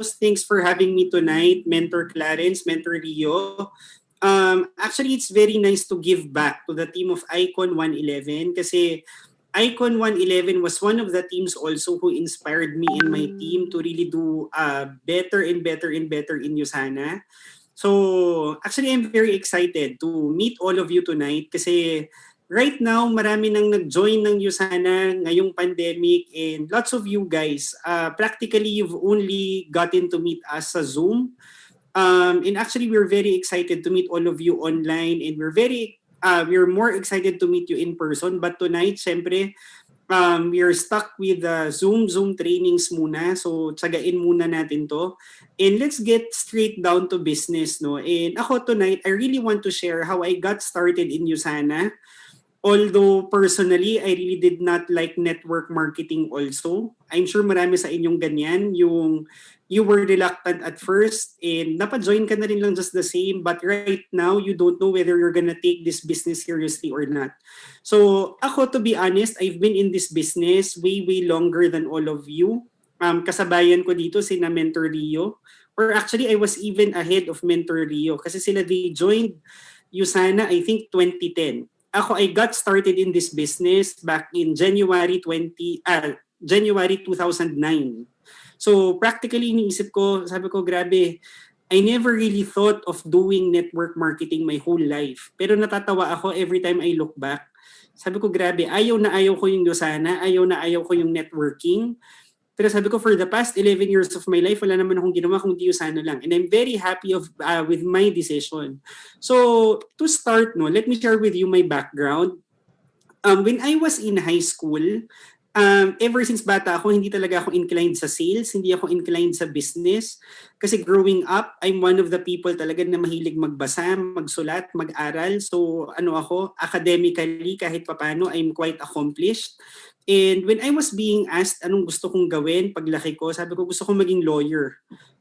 Thanks for having me tonight, Mentor Clarence, Mentor Rio. Actually, it's very nice to give back to the team of Icon 111 kasi Icon 111 was one of the teams also who inspired me and my team to really do better and better and better in Usana. So, actually, I'm very excited to meet all of you tonight kasi right now, marami nang nag-join ng Usana ngayong pandemic and lots of you guys, practically you've only gotten to meet us sa Zoom. And actually, we're very excited to meet all of you online and we're more excited to meet you in person. But tonight, syempre, we are stuck with Zoom trainings muna. So, tsagain muna natin to. And let's get straight down to business, no? And ako tonight, I really want to share how I got started in Usana. Although personally, I really did not like network marketing also. I'm sure marami sa inyong ganyan, yung you were reluctant at first and napa-join ka na rin lang just the same, but right now, you don't know whether you're gonna take this business seriously or not. So ako, to be honest, I've been in this business way longer than all of you. Kasabayan ko dito sina Mentor Rio. Or actually, I was even ahead of Mentor Rio kasi sila they joined Usana, I think 2010. Ako, I got started in this business back in January 2009. So practically iniisip ko, sabi ko, grabe, I never really thought of doing network marketing my whole life. Pero natatawa ako every time I look back. Sabi ko, grabe, ayaw na ayaw ko yung Usana, ayaw na ayaw ko yung networking. Pero sabi ko, for the past 11 years of my life, wala naman akong ginawa kung di Usana lang. And I'm very happy with my decision. So, to start, no, let me share with you my background. When I was in high school, ever since bata ako, hindi talaga ako inclined sa sales, hindi ako inclined sa business. Kasi growing up, I'm one of the people talaga na mahilig magbasa, magsulat, mag-aral. So, academically, kahit papano, I'm quite accomplished. And when I was being asked anong gusto kong gawin paglaki ko, sabi ko gusto kong maging lawyer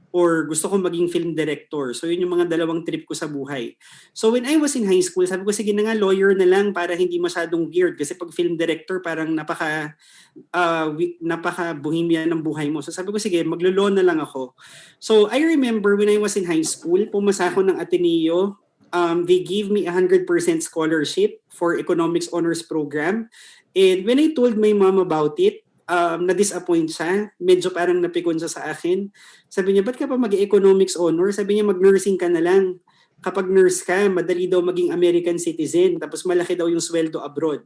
or gusto kong maging film director. So yun yung mga dalawang trip ko sa buhay. So when I was in high school, sabi ko sige na nga lawyer na lang para hindi masyadong weird kasi pag film director parang napaka bohemian ng buhay mo. So sabi ko sige, maglo-law na lang ako. So I remember when I was in high school, pumasa ako ng Ateneo. They gave me 100% scholarship for economics honors program. And when I told my mom about it, na-disappoint siya. Medyo parang napikon siya sa akin. Sabi niya, ba't ka pa mag-economics honor? Sabi niya, mag-nursing ka na lang. Kapag nurse ka, madali daw maging American citizen. Tapos malaki daw yung sweldo abroad.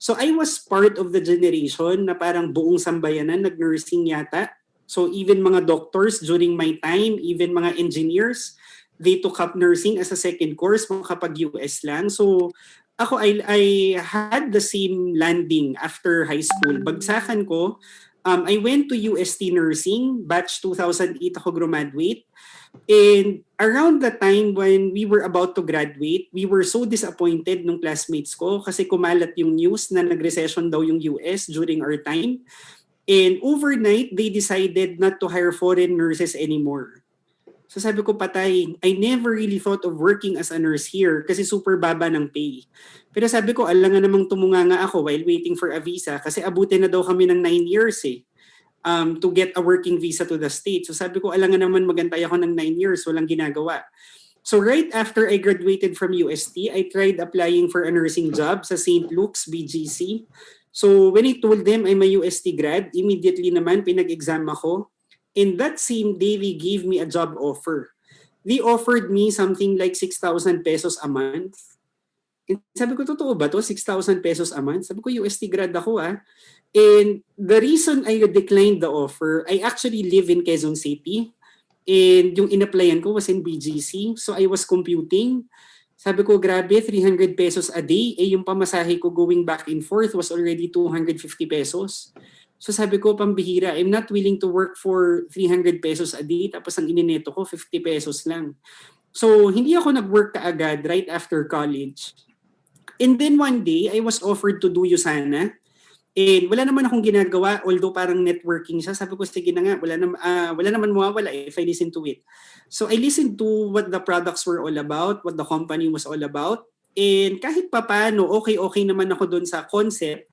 So I was part of the generation na parang buong sambayanan nag-nursing yata. So even mga doctors during my time, even mga engineers, they took up nursing as a second course makapag-US lang. So ako, I had the same landing after high school. Bagsakan ko, I went to UST Nursing, batch 2008 ako graduate. And around the time when we were about to graduate, we were so disappointed nung classmates ko kasi kumalat yung news na nag-recession daw yung US during our time. And overnight, they decided not to hire foreign nurses anymore. So sabi ko, patay, I never really thought of working as a nurse here kasi super baba ng pay. Pero sabi ko, alangan namang tumunganga ako while waiting for a visa kasi abutin na daw kami ng 9 years to get a working visa to the States. So sabi ko, alangan naman magantay ako ng 9 years, walang ginagawa. So right after I graduated from UST, I tried applying for a nursing job sa St. Luke's BGC. So when I told them I'm a UST grad, immediately naman pinag-exam ako. In that same day, they gave me a job offer. They offered me something like 6,000 pesos a month. And sabi ko, totoo ba to? 6,000 pesos a month? Sabi ko, UST grad ako And the reason I declined the offer, I actually live in Quezon City. And yung in-applyan ko was in BGC. So I was computing. Sabi ko, grabe, 300 pesos a day. Yung pamasahe ko going back and forth was already 250 pesos. So sabi ko, pambihira, I'm not willing to work for 300 pesos a day tapos ang inineto ko 50 pesos lang. So hindi ako nag-work kaagad right after college. And then one day, I was offered to do Usana. And wala naman akong ginagawa, although parang networking siya. Sabi ko, sige na nga, wala naman mawawala if I listen to it. So I listened to what the products were all about, what the company was all about. And kahit papano, okay naman ako doon sa concept.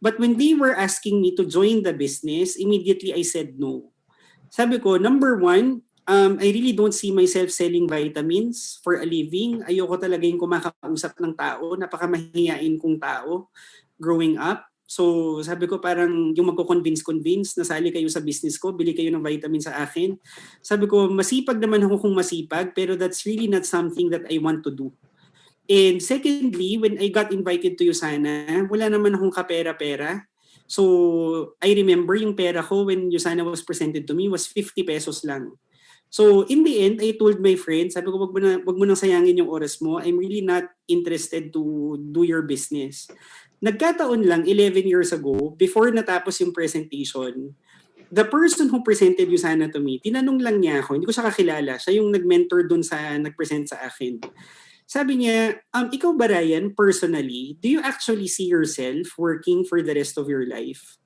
But when they were asking me to join the business, immediately I said no. Sabi ko, number one, I really don't see myself selling vitamins for a living. Ayoko talaga yung kumakausap ng tao. Napakamahiyain kong tao growing up. So sabi ko parang yung magko-convince, nasali kayo sa business ko, bili kayo ng vitamin sa akin. Sabi ko, masipag naman ako kung masipag, pero that's really not something that I want to do. And secondly, when I got invited to Usana, wala naman akong kapera-pera. So I remember yung pera ko when Usana was presented to me was 50 pesos lang. So in the end, I told my friends, sabi ko, wag mo nang sayangin yung oras mo. I'm really not interested to do your business. Nagkataon lang 11 years ago, before natapos yung presentation, the person who presented Usana to me, tinanong lang niya ako, hindi ko siya kakilala, siya yung nag-mentor dun sa nag-present sa akin. Sabi niya, ikaw ba Ryan, personally, do you actually see yourself working for the rest of your life?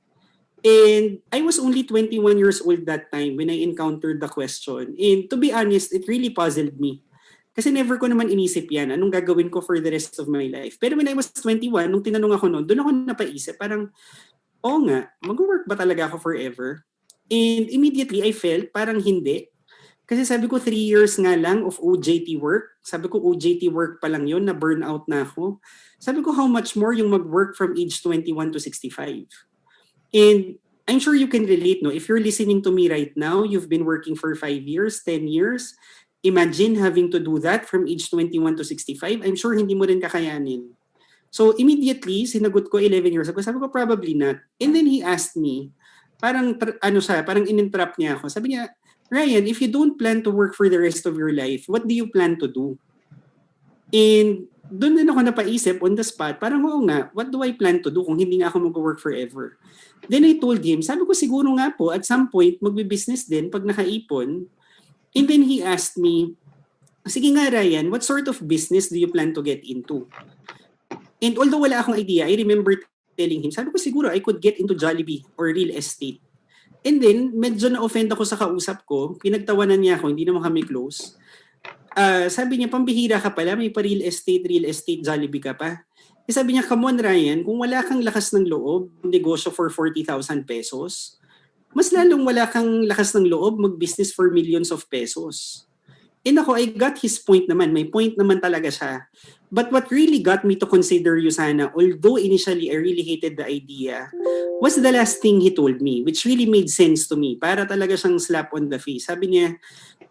And I was only 21 years old that time when I encountered the question. And to be honest, it really puzzled me. Kasi never ko naman inisip yan, anong gagawin ko for the rest of my life. Pero when I was 21, nung tinanong ako noon, doon ako napaisip, parang, oo nga, mag-work ba talaga ako forever? And immediately, I felt parang hindi. Kasi sabi ko, 3 years nga lang of OJT work. Sabi ko, OJT work pa lang yun, na burnout na ako. Sabi ko, how much more yung mag-work from age 21 to 65? And I'm sure you can relate, no? If you're listening to me right now, you've been working for 5 years, 10 years. Imagine having to do that from age 21 to 65. I'm sure hindi mo rin kakayanin. So immediately, sinagot ko 11 years ago, sabi ko, probably not. And then he asked me, parang in-entrap niya ako. Sabi niya, Ryan, if you don't plan to work for the rest of your life, what do you plan to do? And doon din ako napaisip on the spot, parang oo nga, what do I plan to do kung hindi nga ako mag-work forever? Then I told him, sabi ko siguro nga po, at some point, magbe-business din pag nakaipon. And then he asked me, sige nga Ryan, what sort of business do you plan to get into? And although wala akong idea, I remember telling him, sabi ko siguro I could get into Jollibee or real estate. And then, medyo na-offend ako sa kausap ko, pinagtawanan niya ako, hindi naman kami close. Sabi niya, pambihira ka pala, may pa real estate, Jollibee ka pa. Sabi niya, come on Ryan, kung wala kang lakas ng loob, negosyo for 40,000 pesos, mas lalong wala kang lakas ng loob mag-business for millions of pesos. And ako, I got his point naman. May point naman talaga siya. But what really got me to consider Usana, although initially I really hated the idea, was the last thing he told me, which really made sense to me. Para talaga siyang slap on the face. Sabi niya,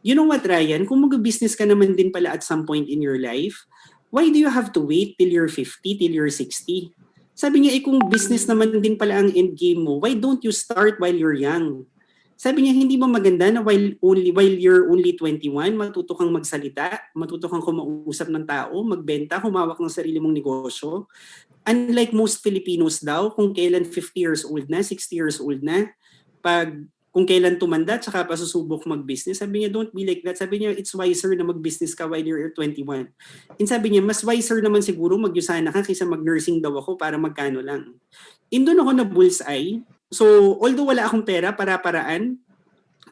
you know what Ryan, kung mag-business ka naman din pala at some point in your life, why do you have to wait till you're 50, till you're 60? Sabi niya, kung business naman din pala ang end game mo, why don't you start while you're young? Sabi niya, hindi ba maganda na while you're only 21, matuto kang magsalita, matuto kang kumausap ng tao, magbenta, humawak ng sarili mong negosyo? Unlike most Filipinos daw, kung kailan 50 years old na, 60 years old na, kung kailan tumanda, tsaka pasusubok mag-business. Sabi niya, don't be like that. Sabi niya, it's wiser na mag-business ka while you're 21. And sabi niya, mas wiser naman siguro mag-Usana ka kaysa mag-nursing daw ako para magkano lang. And doon ako na bullseye. So, although wala akong pera, para-paraan,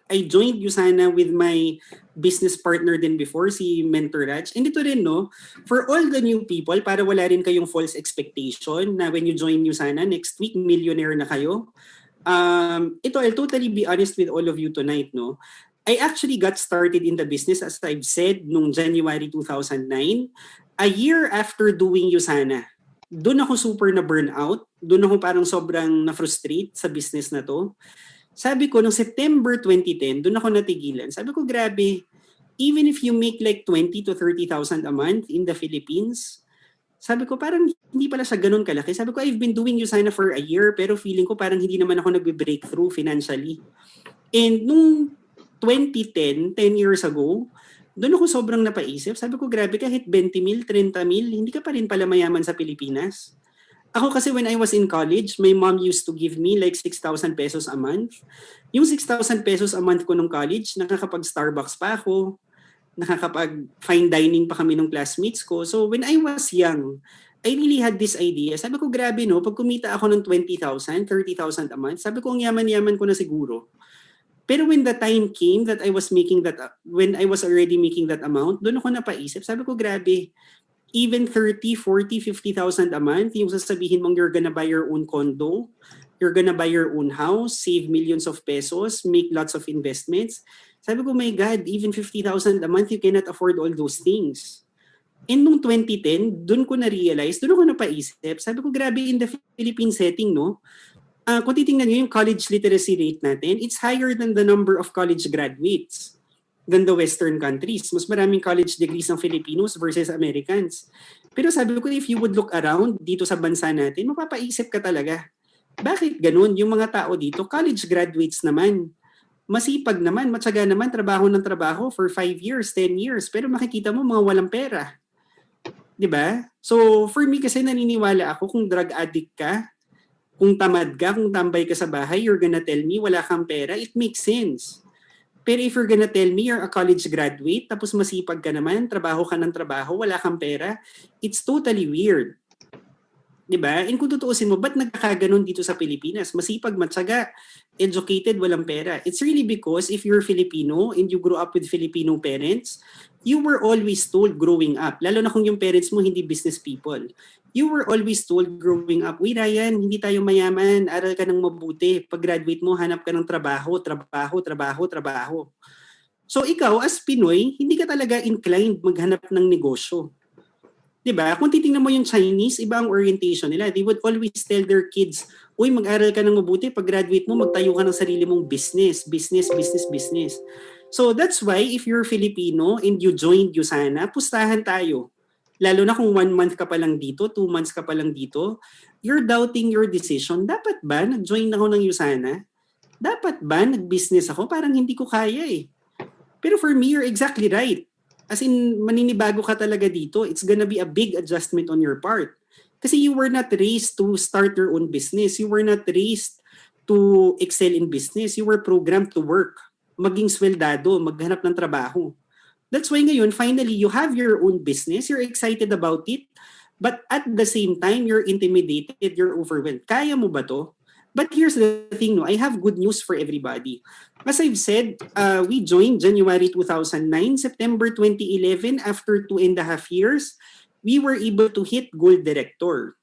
I joined Usana with my business partner din before, si Mentor Raj. And ito rin, no, for all the new people, para wala rin kayong false expectation na when you join Usana, next week, millionaire na kayo. Ito, I'll totally be honest with all of you tonight, no. I actually got started in the business, as I've said, nung January 2009, a year after doing Usana. Doon ako super na burnout. Doon ako parang sobrang na-frustrate sa business na to. Sabi ko, noong September 2010, doon ako natigilan. Sabi ko, grabe, even if you make like 20 to 30,000 a month in the Philippines, sabi ko, parang hindi pala siya ganun kalaki. Sabi ko, I've been doing Usana for a year, pero feeling ko parang hindi naman ako nagbe-breakthrough financially. And nung 2010, 10 years ago, doon ako sobrang napaisip. Sabi ko, grabe, kahit 20 mil, 30 mil, hindi ka pa rin pala mayaman sa Pilipinas. Ako kasi when I was in college, my mom used to give me like 6,000 pesos a month. Yung 6,000 pesos a month ko nung college, nakakapag-Starbucks pa ako, nakakapag-fine dining pa kami ng classmates ko. So when I was young, I really had this idea. Sabi ko, grabe no, pag kumita ako ng 20,000, 30,000 a month, sabi ko, ang yaman-yaman ko na siguro. Pero when the time came that I was making that, when I was already making that amount, doon ako napaisip. Sabi ko, grabe, even 30, 40, 50,000 a month, yung sasabihin mong you're gonna buy your own condo, you're gonna buy your own house, save millions of pesos, make lots of investments. Sabi ko, my God, even 50,000 a month, you cannot afford all those things. And nung 2010, doon ko na-realize, doon ako napaisip. Sabi ko, grabe in the Philippine setting, no? Kung titingnan nyo yung college literacy rate natin, it's higher than the number of college graduates than the Western countries. Mas maraming college degrees ng Filipinos versus Americans. Pero sabi ko, if you would look around dito sa bansa natin, mapapaisip ka talaga. Bakit ganun? Yung mga tao dito, college graduates naman. Masipag naman, matyaga naman, trabaho ng trabaho for 5 years, 10 years. Pero makikita mo, mga walang pera. 'Di ba? So, for me kasi naniniwala ako kung drug addict ka, kung tamad ka, kung tambay ka sa bahay, you're gonna tell me wala kang pera, it makes sense. Pero if you're gonna tell me you're a college graduate, tapos masipag ka naman, trabaho ka ng trabaho, wala kang pera, it's totally weird. 'Di ba? And kung tutuusin mo, ba't nagkakaganon dito sa Pilipinas? Masipag, matyaga, educated, walang pera. It's really because if you're Filipino and you grew up with Filipino parents, you were always told growing up, lalo na kung yung parents mo hindi business people, you were always told growing up, "Uy Ryan, hindi tayo mayaman, aral ka ng mabuti. Pag graduate mo, hanap ka ng trabaho, trabaho, trabaho, trabaho." So ikaw as Pinoy, hindi ka talaga inclined maghanap ng negosyo. 'Di ba? Kung titingnan mo yung Chinese, iba ang orientation nila. They would always tell their kids, "Uy, mag-aral ka ng mabuti, pag graduate mo, magtayo ka ng sarili mong business, business, business, business." So that's why if you're Filipino and you joined USANA, pustahan tayo. Lalo na kung 1 month ka pa lang dito, 2 months ka pa lang dito, you're doubting your decision. Dapat ba nag-join ako ng USANA? Dapat ba nag-business ako? Parang hindi ko kaya eh. Pero for me, you're exactly right. As in, maninibago ka talaga dito. It's gonna be a big adjustment on your part. Kasi you were not raised to start your own business. You were not raised to excel in business. You were programmed to work. Maging sweldado, maghanap ng trabaho. That's why ngayon, finally, you have your own business. You're excited about it. But at the same time, you're intimidated. You're overwhelmed. Kaya mo ba to? But here's the thing, no? I have good news for everybody. As I've said, we joined January 2009, September 2011. After 2.5 years, we were able to hit Gold Director.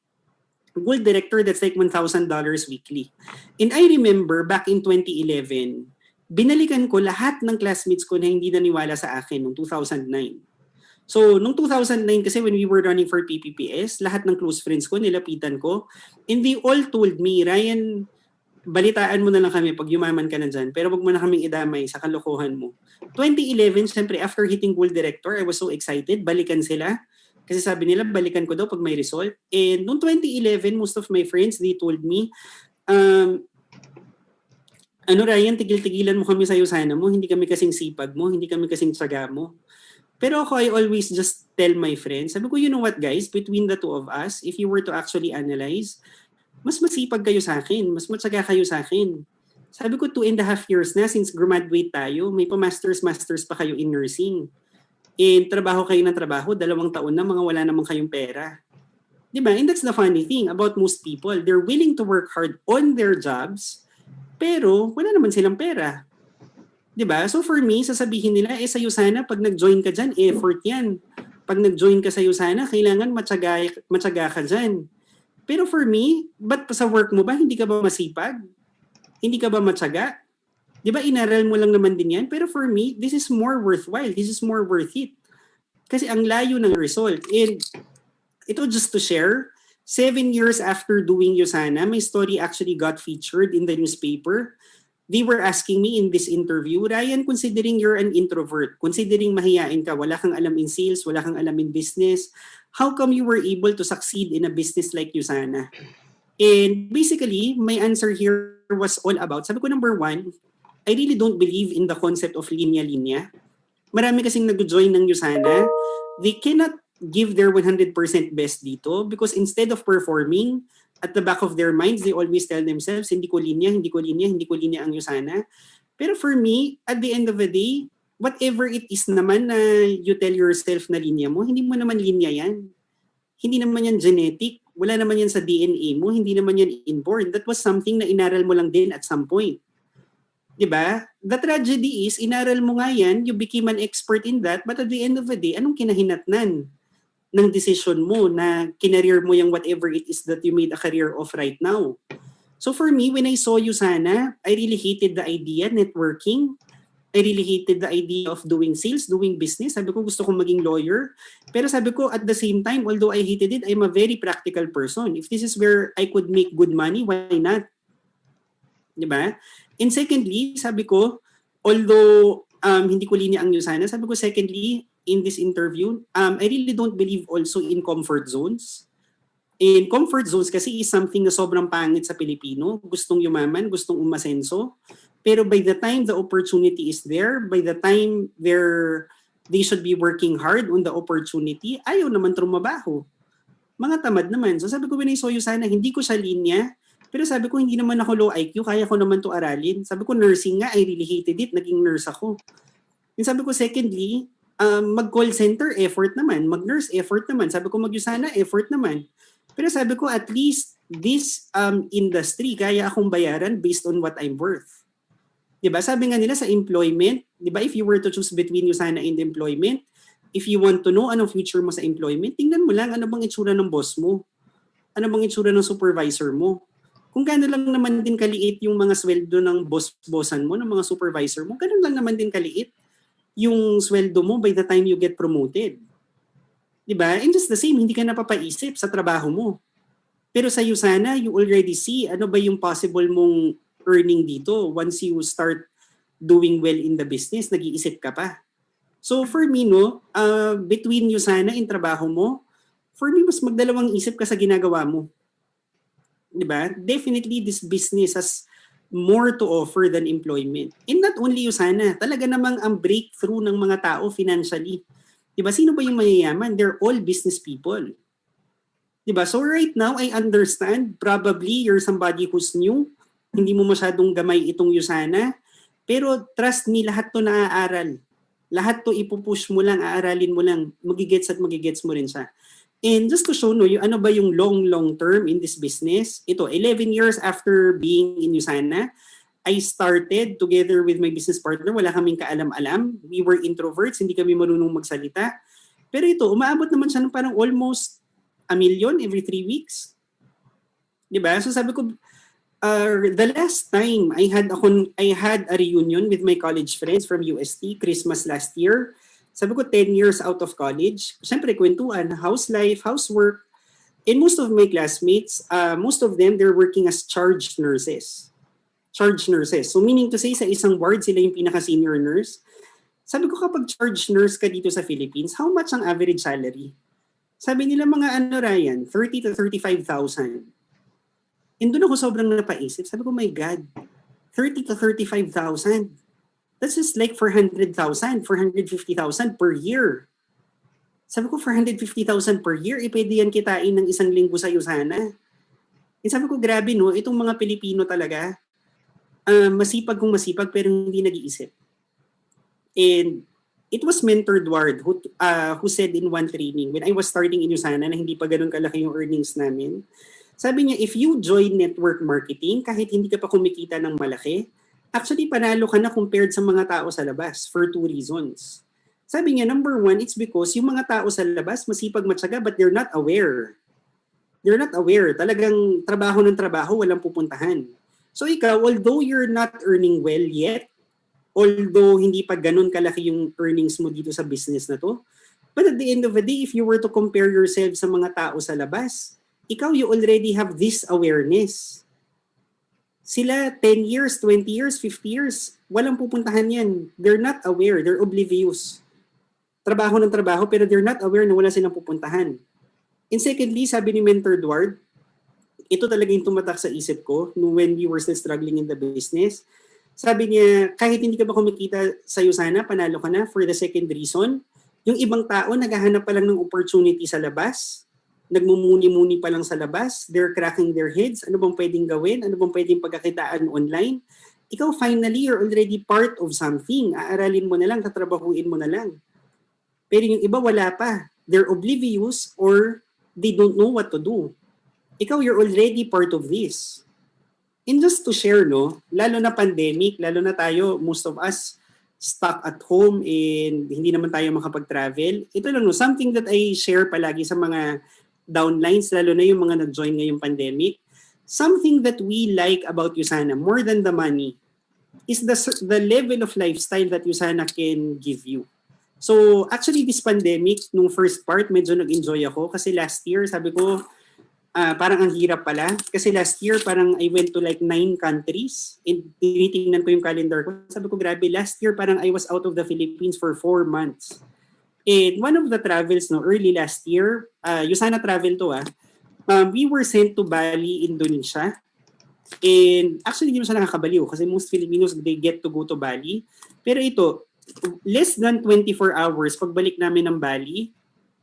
Gold Director, that's like $1,000 weekly. And I remember back in 2011, binalikan ko lahat ng classmates ko na hindi naniwala sa akin noong 2009. So, noong 2009 kasi when we were running for PPPS, lahat ng close friends ko, nilapitan ko. And they all told me, "Ryan, balitaan mo na lang kami pag yumaman ka na dyan. Pero wag mo na kaming idamay sa kalokohan mo." 2011, syempre, after hitting Gold Director, I was so excited. Balikan sila. Kasi sabi nila, balikan ko daw pag may result. And noong 2011, most of my friends, they told me, Ryan, tigil-tigilan mo kami sa USANA mo. Hindi kami kasing sipag mo. Hindi kami kasing tsaga mo. Pero ako, I always just tell my friends, sabi ko, you know what guys, between the two of us, if you were to actually analyze, mas masipag kayo sa akin, mas matyaga kayo sa akin. Sabi ko, 2.5 years na since graduate tayo, may pa-masters pa kayo in nursing. And trabaho kayo ng trabaho, 2 taon na, mga wala namang kayong pera. Diba? And that's the funny thing about most people. They're willing to work hard on their jobs, pero wala naman silang pera. 'Di ba? So for me, sasabihin nila, sa USANA, pag nag-join ka dyan, effort yan. Pag nag-join ka sa USANA, kailangan matyaga ka dyan. Pero for me, ba't sa work mo ba, hindi ka ba masipag? Hindi ka ba matyaga? 'Di ba, inaral mo lang naman din yan? Pero for me, this is more worthwhile. This is more worth it. Kasi ang layo ng result. And ito just to share, 7 years after doing USANA, my story actually got featured in the newspaper. They were asking me in this interview, "Ryan, considering you're an introvert, considering mahiyain ka, wala kang alam in sales, wala kang alam in business, how come you were able to succeed in a business like USANA?" And basically, my answer here was all about, sabi ko, number 1, I really don't believe in the concept of linya-linya. Marami kasing nag-join ng USANA, they cannot give their 100% best dito because instead of performing, at the back of their minds, they always tell themselves, hindi ko linya ang USANA. Pero for me, at the end of the day, whatever it is naman na you tell yourself na linya mo, hindi mo naman linya yan. Hindi naman yan genetic. Wala naman yan sa DNA mo. Hindi naman yan inborn. That was something na inaral mo lang din at some point. Diba? The tragedy is, inaral mo nga yan, you became an expert in that, but at the end of the day, anong kinahinatnan ng decision mo na kinareer mo yung whatever it is that you made a career of right now? So for me, when I saw USANA, I really hated the idea, networking. I really hated the idea of doing sales, doing business. Sabi ko, gusto kong maging lawyer. Pero sabi ko, at the same time, although I hated it, I'm a very practical person. If this is where I could make good money, why not? Diba? And secondly, sabi ko, although hindi ko linya ang USANA, sabi ko, secondly, in this interview, I really don't believe also in comfort zones. In comfort zones kasi is something na sobrang pangit sa Pilipino. Gustong yumaman, gustong umasenso. Pero by the time the opportunity is there, by the time they should be working hard on the opportunity, ayaw naman trumabaho. Mga tamad naman. So sabi ko, when I saw USANA, hindi ko siya linya. Pero sabi ko, hindi naman ako low IQ, kaya ko naman to aralin. Sabi ko, nursing nga, I really hated it. Naging nurse ako. And sabi ko, secondly, mag-call center, effort naman. Mag-nurse, effort naman. Sabi ko, mag-USANA, effort naman. Pero sabi ko, at least this industry, kaya akong bayaran based on what I'm worth. Diba? Sabi nga nila sa employment, diba, if you were to choose between USANA and employment, if you want to know anong future mo sa employment, tingnan mo lang ano bang itsura ng boss mo. Ano bang itsura ng supervisor mo. Kung gano'n lang naman din kaliit yung mga sweldo ng boss-bossan mo, ng mga supervisor mo, gano'n lang naman din kaliit yung sweldo mo by the time you get promoted. Diba? And just the same, hindi ka napapaisip sa trabaho mo. Pero sa USANA, you already see ano ba yung possible mong earning dito once you start doing well in the business, nag-iisip ka pa. So for me, no, between USANA and trabaho mo, for me, mas magdalawang isip ka sa ginagawa mo. Diba? Definitely, this business has more to offer than employment. And not only USANA, talaga namang ang breakthrough ng mga tao financially. Diba? Sino ba yung mayayaman? They're all business people. Diba? So right now, I understand, probably you're somebody who's new, hindi mo masyadong gamay itong USANA, pero trust me, lahat to naaaral. Lahat to ipupush mo lang, aaralin mo lang, magigets at magigets mo rin siya. And just to show no, yung ano ba yung long term in this business, ito, 11 years after being in USANA, I started together with my business partner, wala kaming kaalam-alam, we were introverts, hindi kami marunong magsalita. Pero ito, umaabot naman siya ng parang almost 1 million every 3 weeks. Diba? So sabi ko, the last time I had a reunion with my college friends from UST, Christmas last year. Sabi ko, 10 years out of college. Siyempre, kwentuhan, house life, housework. And most of my classmates, most of them, they're working as charge nurses. Charge nurses. So meaning to say, sa isang ward, sila yung pinaka-senior nurse. Sabi ko, kapag charge nurse ka dito sa Philippines, how much ang average salary? Sabi nila mga ano, Ryan, 30 to 35,000. And doon ako sobrang napaisip. Sabi ko, my God, 30 to 35,000. That's just like 400,000, 450,000 per year. Sabi ko, 450,000 per year, pwede yan kitain ng isang linggo sa USANA. And sabi ko, grabe no, itong mga Pilipino talaga, masipag kung masipag pero hindi nag-iisip. And it was Mentor Edward who said in one training, when I was starting in USANA na hindi pa ganun kalaki yung earnings namin, sabi niya, if you join network marketing, kahit hindi ka pa kumikita ng malaki, actually panalo ka na compared sa mga tao sa labas for 2 reasons. Sabi niya, number 1, it's because yung mga tao sa labas masipag matyaga but they're not aware. They're not aware. Talagang trabaho ng trabaho, walang pupuntahan. So ikaw, although you're not earning well yet, although hindi pa ganun kalaki yung earnings mo dito sa business na to, but at the end of the day, if you were to compare yourself sa mga tao sa labas, ikaw, you already have this awareness. Sila, 10 years, 20 years, 50 years, walang pupuntahan yan. They're not aware. They're oblivious. Trabaho ng trabaho, pero they're not aware na wala silang pupuntahan. And secondly, sabi ni Mentor Edward, ito talaga yung tumatak sa isip ko when we were still struggling in the business. Sabi niya, kahit hindi ka ba kumikita sa USANA, panalo ka na for the second reason. Yung ibang tao, naghahanap pa lang ng opportunity sa labas, nagmumuni-muni pa lang sa labas, they're cracking their heads, ano bang pwedeng gawin, ano bang pwedeng pagkakitaan online. Ikaw finally, you're already part of something. Aaralin mo na lang, tatrabahuin mo na lang. Pero yung iba wala pa. They're oblivious or they don't know what to do. Ikaw, you're already part of this. And just to share, no, lalo na pandemic, lalo na tayo, most of us, stuck at home and hindi naman tayo makapag-travel. Ito lang, no, something that I share palagi sa mga downlines, lalo na yung mga nag-join ngayong pandemic. something that we like about USANA more than the money is the level of lifestyle that USANA can give you. So actually this pandemic, nung first part, medyo nag-enjoy ako kasi last year sabi ko, parang ang hirap pala. Kasi last year parang I went to like 9 countries and tinitingnan ko yung calendar ko. Sabi ko grabe, last year parang I was out of the Philippines for 4 months. And one of the travels early last year, USANA travel to we were sent to Bali, Indonesia. And actually, hindi mo siya nakakabaliw kasi most Filipinos, they get to go to Bali. Pero ito, less than 24 hours, pagbalik namin ng Bali,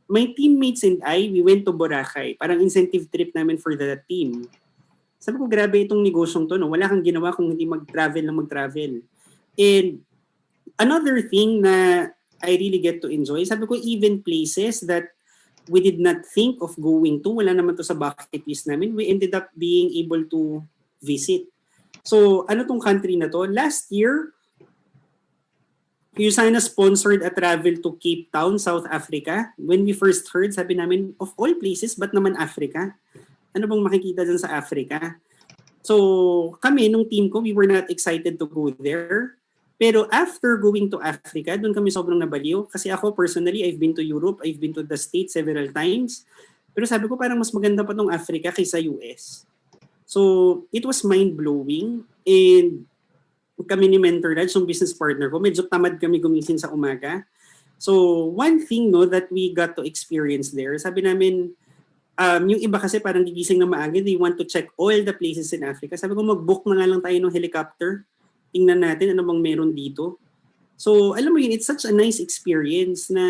my teammates and I, we went to Boracay. Parang incentive trip namin for the team. Sabi ko, grabe itong negosyong to. No? Wala kang ginawa kung hindi mag-travel na mag-travel. And another thing na I really get to enjoy, sabi ko, even places that we did not think of going to, wala naman to sa bucket list namin, we ended up being able to visit. So, ano tong country na to? Last year, USANA sponsored a travel to Cape Town, South Africa. When we first heard, sabi namin, of all places, ba't naman Africa? Ano bang makikita dyan sa Africa? So, kami, nung team ko, we were not excited to go there. Pero after going to Africa, doon kami sobrang nabaliw. Kasi ako, personally, I've been to Europe, I've been to the States several times. Pero sabi ko, parang mas maganda pa tong Africa kaysa US. So, it was mind-blowing. And kami ni Mentor Raj, yung business partner ko, medyo tamad kami gumising sa umaga. So, one thing that we got to experience there, sabi namin, yung iba kasi parang gigising na maaga, they want to check all the places in Africa. Sabi ko, mag-book na nga lang tayo ng helicopter. Tingnan natin ano bang meron dito. So, alam mo yun, it's such a nice experience na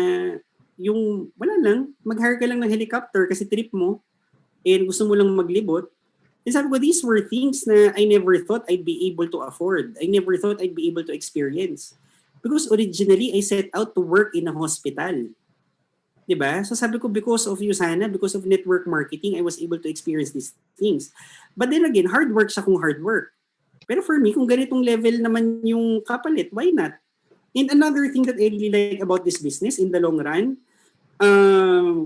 yung, wala lang, mag-hire ka lang ng helicopter kasi trip mo and gusto mo lang maglibot. And sabi ko, these were things na I never thought I'd be able to afford. I never thought I'd be able to experience. Because originally, I set out to work in a hospital. Diba? So sabi ko, because of USANA, because of network marketing, I was able to experience these things. But then again, hard work siya kung hard work. Pero for me, kung ganitong level naman yung kapalit, why not? And another thing that I really like about this business in the long run,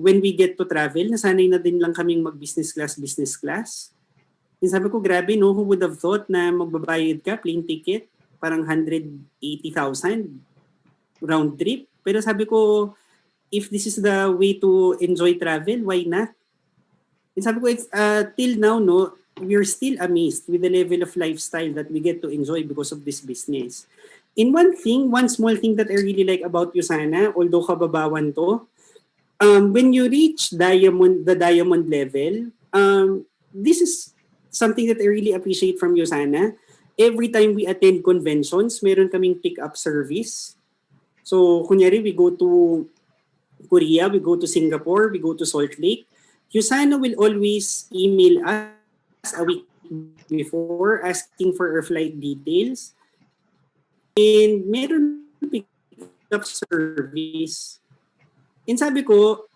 when we get to travel, nasanay na din lang kaming mag-business class. And sabi ko, grabe, no? Who would have thought na magbabayad ka, plane ticket, parang 180,000 round trip. Pero sabi ko, if this is the way to enjoy travel, why not? And sabi ko, it's, till now, no, we're still amazed with the level of lifestyle that we get to enjoy because of this business. And one small thing that I really like about USANA, although kababawan to, when you reach the diamond level, this is something that I really appreciate from USANA. Every time we attend conventions, meron kaming pick-up service. So, kunyari, we go to Korea, we go to Singapore, we go to Salt Lake. USANA will always email us a week before asking for our flight details. And meron pick-up service. And sabi ko,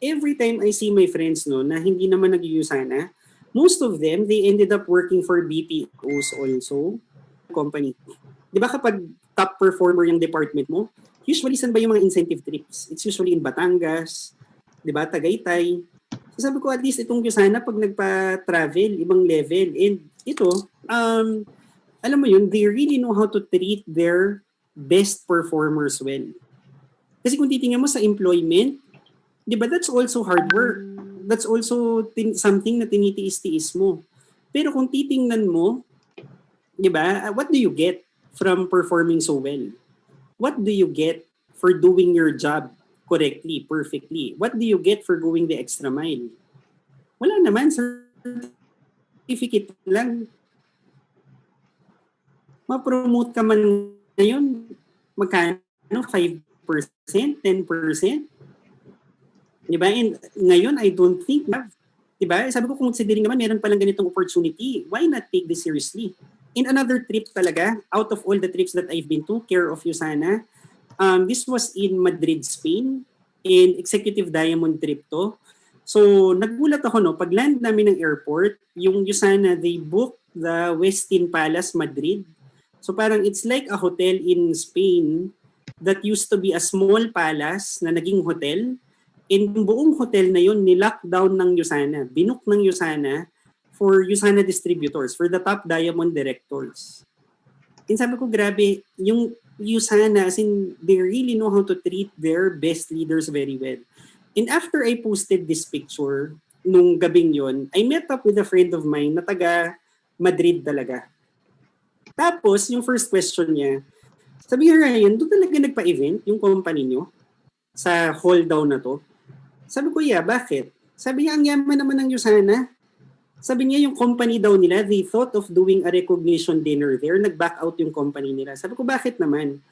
every time I see my friends na hindi naman nag-USANA, most of them, they ended up working for BPOs also, company. Di ba kapag top performer yung department mo, usually saan ba yung mga incentive trips? It's usually in Batangas, di ba, Tagaytay. So sabi ko, at least itong USANA, pag nagpa-travel, ibang level. And ito, alam mo yun, they really know how to treat their best performers well. Kasi kung titingnan mo sa employment, di ba, that's also hard work. That's also something na tinitiis-tiis mo. Pero kung titingnan mo, di ba, what do you get from performing so well? What do you get for doing your job correctly, perfectly? What do you get for going the extra mile? Wala naman, certificate lang. Ma-promote ka man ngayon, magkano? 5%, 10%? Diba? And ngayon, I don't think na, diba? Sabi ko, considering naman, meron palang ganitong opportunity, why not take this seriously? In another trip talaga, out of all the trips that I've been to, care of USANA, this was in Madrid, Spain, in Executive Diamond trip to. So, naggulat ako, no, pag land namin ng airport, yung USANA, they booked the Westin Palace, Madrid. So, parang it's like a hotel in Spain that used to be a small palace na naging hotel. And yung buong hotel na yun, nilockdown ng USANA, binook ng USANA for USANA distributors, for the top diamond directors. And sabi ko, grabe, yung USANA, as in, they really know how to treat their best leaders very well. And after I posted this picture, nung gabing yon, I met up with a friend of mine na taga Madrid talaga. Tapos, yung first question niya, sabi niya, Ryan, doon talaga nagpa-event yung company nyo sa hall daw na to? Sabi ko, yeah, bakit? Sabi niya, ang yaman naman ng USANA. Sabi niya, yung company daw nila, they thought of doing a recognition dinner there. Nag-back out yung company nila. Sabi ko, bakit naman?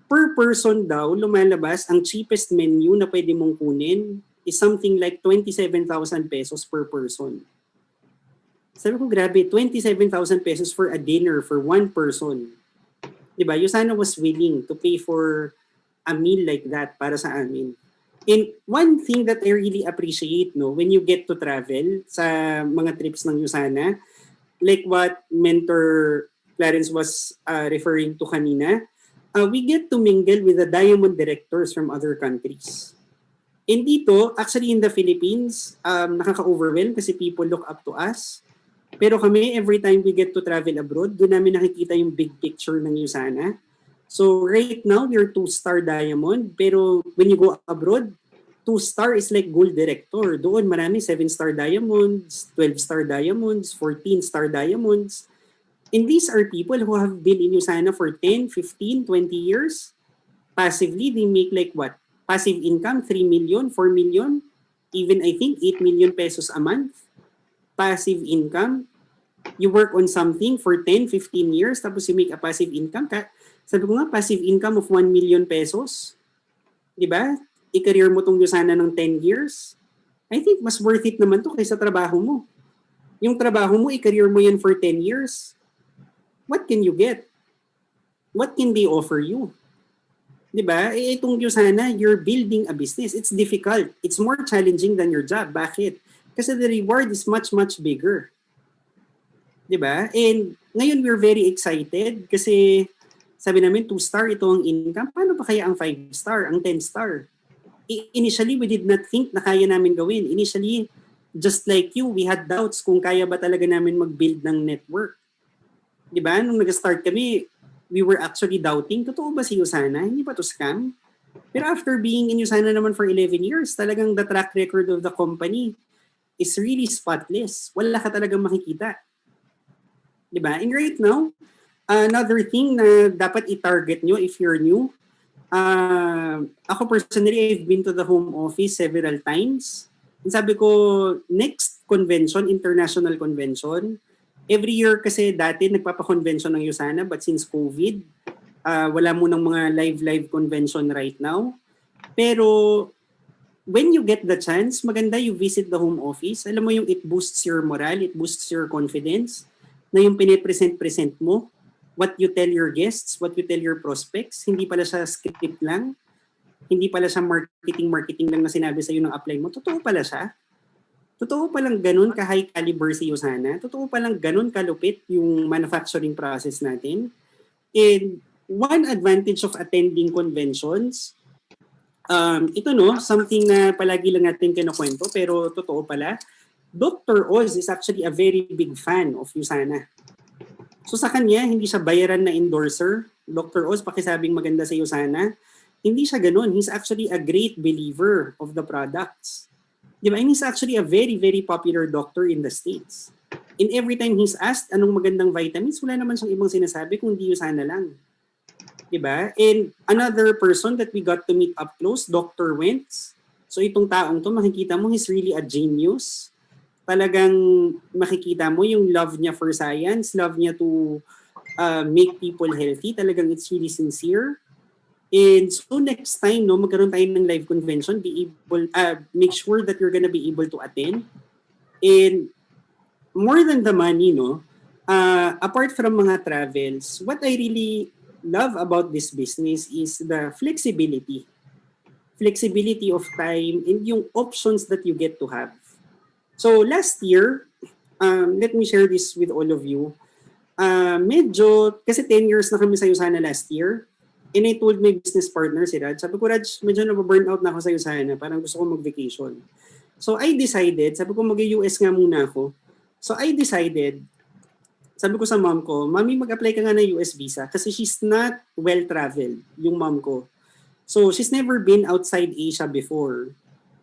Per person daw, lumalabas, ang cheapest menu na pwede mong kunin is something like 27,000 pesos per person. Sabi ko, grabe, 27,000 pesos for a dinner for one person. Diba? USANA was willing to pay for a meal like that para sa amin. And one thing that I really appreciate, no, when you get to travel sa mga trips ng USANA, like what Mentor Clarence was referring to kanina, we get to mingle with the diamond directors from other countries. And dito, actually in the Philippines, nakaka-overwhelm kasi people look up to us. Pero kami, every time we get to travel abroad, doon namin nakikita yung big picture ng USANA. So right now, we're 2-star diamond. Pero when you go abroad, 2-star is like gold director. Doon marami 7-star diamonds, 12-star diamonds, 14-star diamonds. And these are people who have been in USANA for 10, 15, 20 years. Passively, they make like what? Passive income, 3 million, 4 million, even I think 8 million pesos a month. Passive income. You work on something for 10, 15 years, tapos you make a passive income. Sabi ko nga, passive income of 1 million pesos. Diba? I-career mo tong USANA ng 10 years. I think mas worth it naman to kaysa trabaho mo. Yung trabaho mo, i-career mo yan for 10 years. What can you get? What can they offer you? Diba? Itong USANA, you're building a business. It's difficult. It's more challenging than your job. Bakit? Kasi the reward is much, much bigger. Diba? And ngayon we're very excited kasi sabi namin 2-star ito ang income. Paano pa kaya ang 5-star, ang 10-star? Initially, we did not think na kaya namin gawin. Initially, just like you, we had doubts kung kaya ba talaga namin mag-build ng network. Diba? Nung nag-start kami, we were actually doubting, totoo ba si USANA? Hindi ba to scam? Pero after being in USANA naman for 11 years, talagang the track record of the company is really spotless. Wala ka talagang makikita. Diba? And right now, another thing na dapat i-target nyo if you're new, ako personally, I've been to the home office several times. And sabi ko, next convention, international convention, every year kasi dati nagpapa-convention ng USANA, but since COVID, wala munang mga live convention right now. Pero when you get the chance, maganda you visit the home office. Alam mo yung it boosts your morale, it boosts your confidence, na yung pinipresent mo, what you tell your guests, what you tell your prospects, hindi pala siya script lang, hindi pala siya marketing lang na sinabi sa'yo ng apply mo, totoo pala siya. Totoo palang ganun ka-high caliber si USANA, totoo palang ganun kalupit yung manufacturing process natin. And one advantage of attending conventions, ito no, something na palagi lang natin kinukwento pero totoo pala, Dr. Oz is actually a very big fan of USANA. So sa kanya, hindi siya bayaran na endorser. Dr. Oz, pakisabing maganda sa USANA. Hindi siya ganun. He's actually a great believer of the products. Di ba? And he's actually a very, very popular doctor in the States. And every time he's asked anong magandang vitamins, wala naman siyang ibang sinasabi kundi USANA lang. Diba? And another person that we got to meet up close, Dr. Wentz. So itong taong to, makikita mo, he's really a genius. Talagang makikita mo yung love niya for science, love niya to make people healthy. Talagang it's really sincere. And so next time, no, magkaroon tayo ng live convention, make sure that you're gonna be able to attend. And more than the money, no, apart from mga travels, what I really love about this business is the flexibility. Flexibility of time and yung options that you get to have. So last year, let me share this with all of you. Medyo, kasi 10 years na kami sa USANA last year, and I told my business partner, si Raj, sabi ko, Raj, medyo nababurn out na ako sa USANA, parang gusto ko mag-vacation. So I decided, sabi ko mag-US nga muna ako. So I decided, sabi ko sa mom ko, Mami, mag-apply ka nga ng US visa kasi she's not well-traveled, yung mom ko. So she's never been outside Asia before.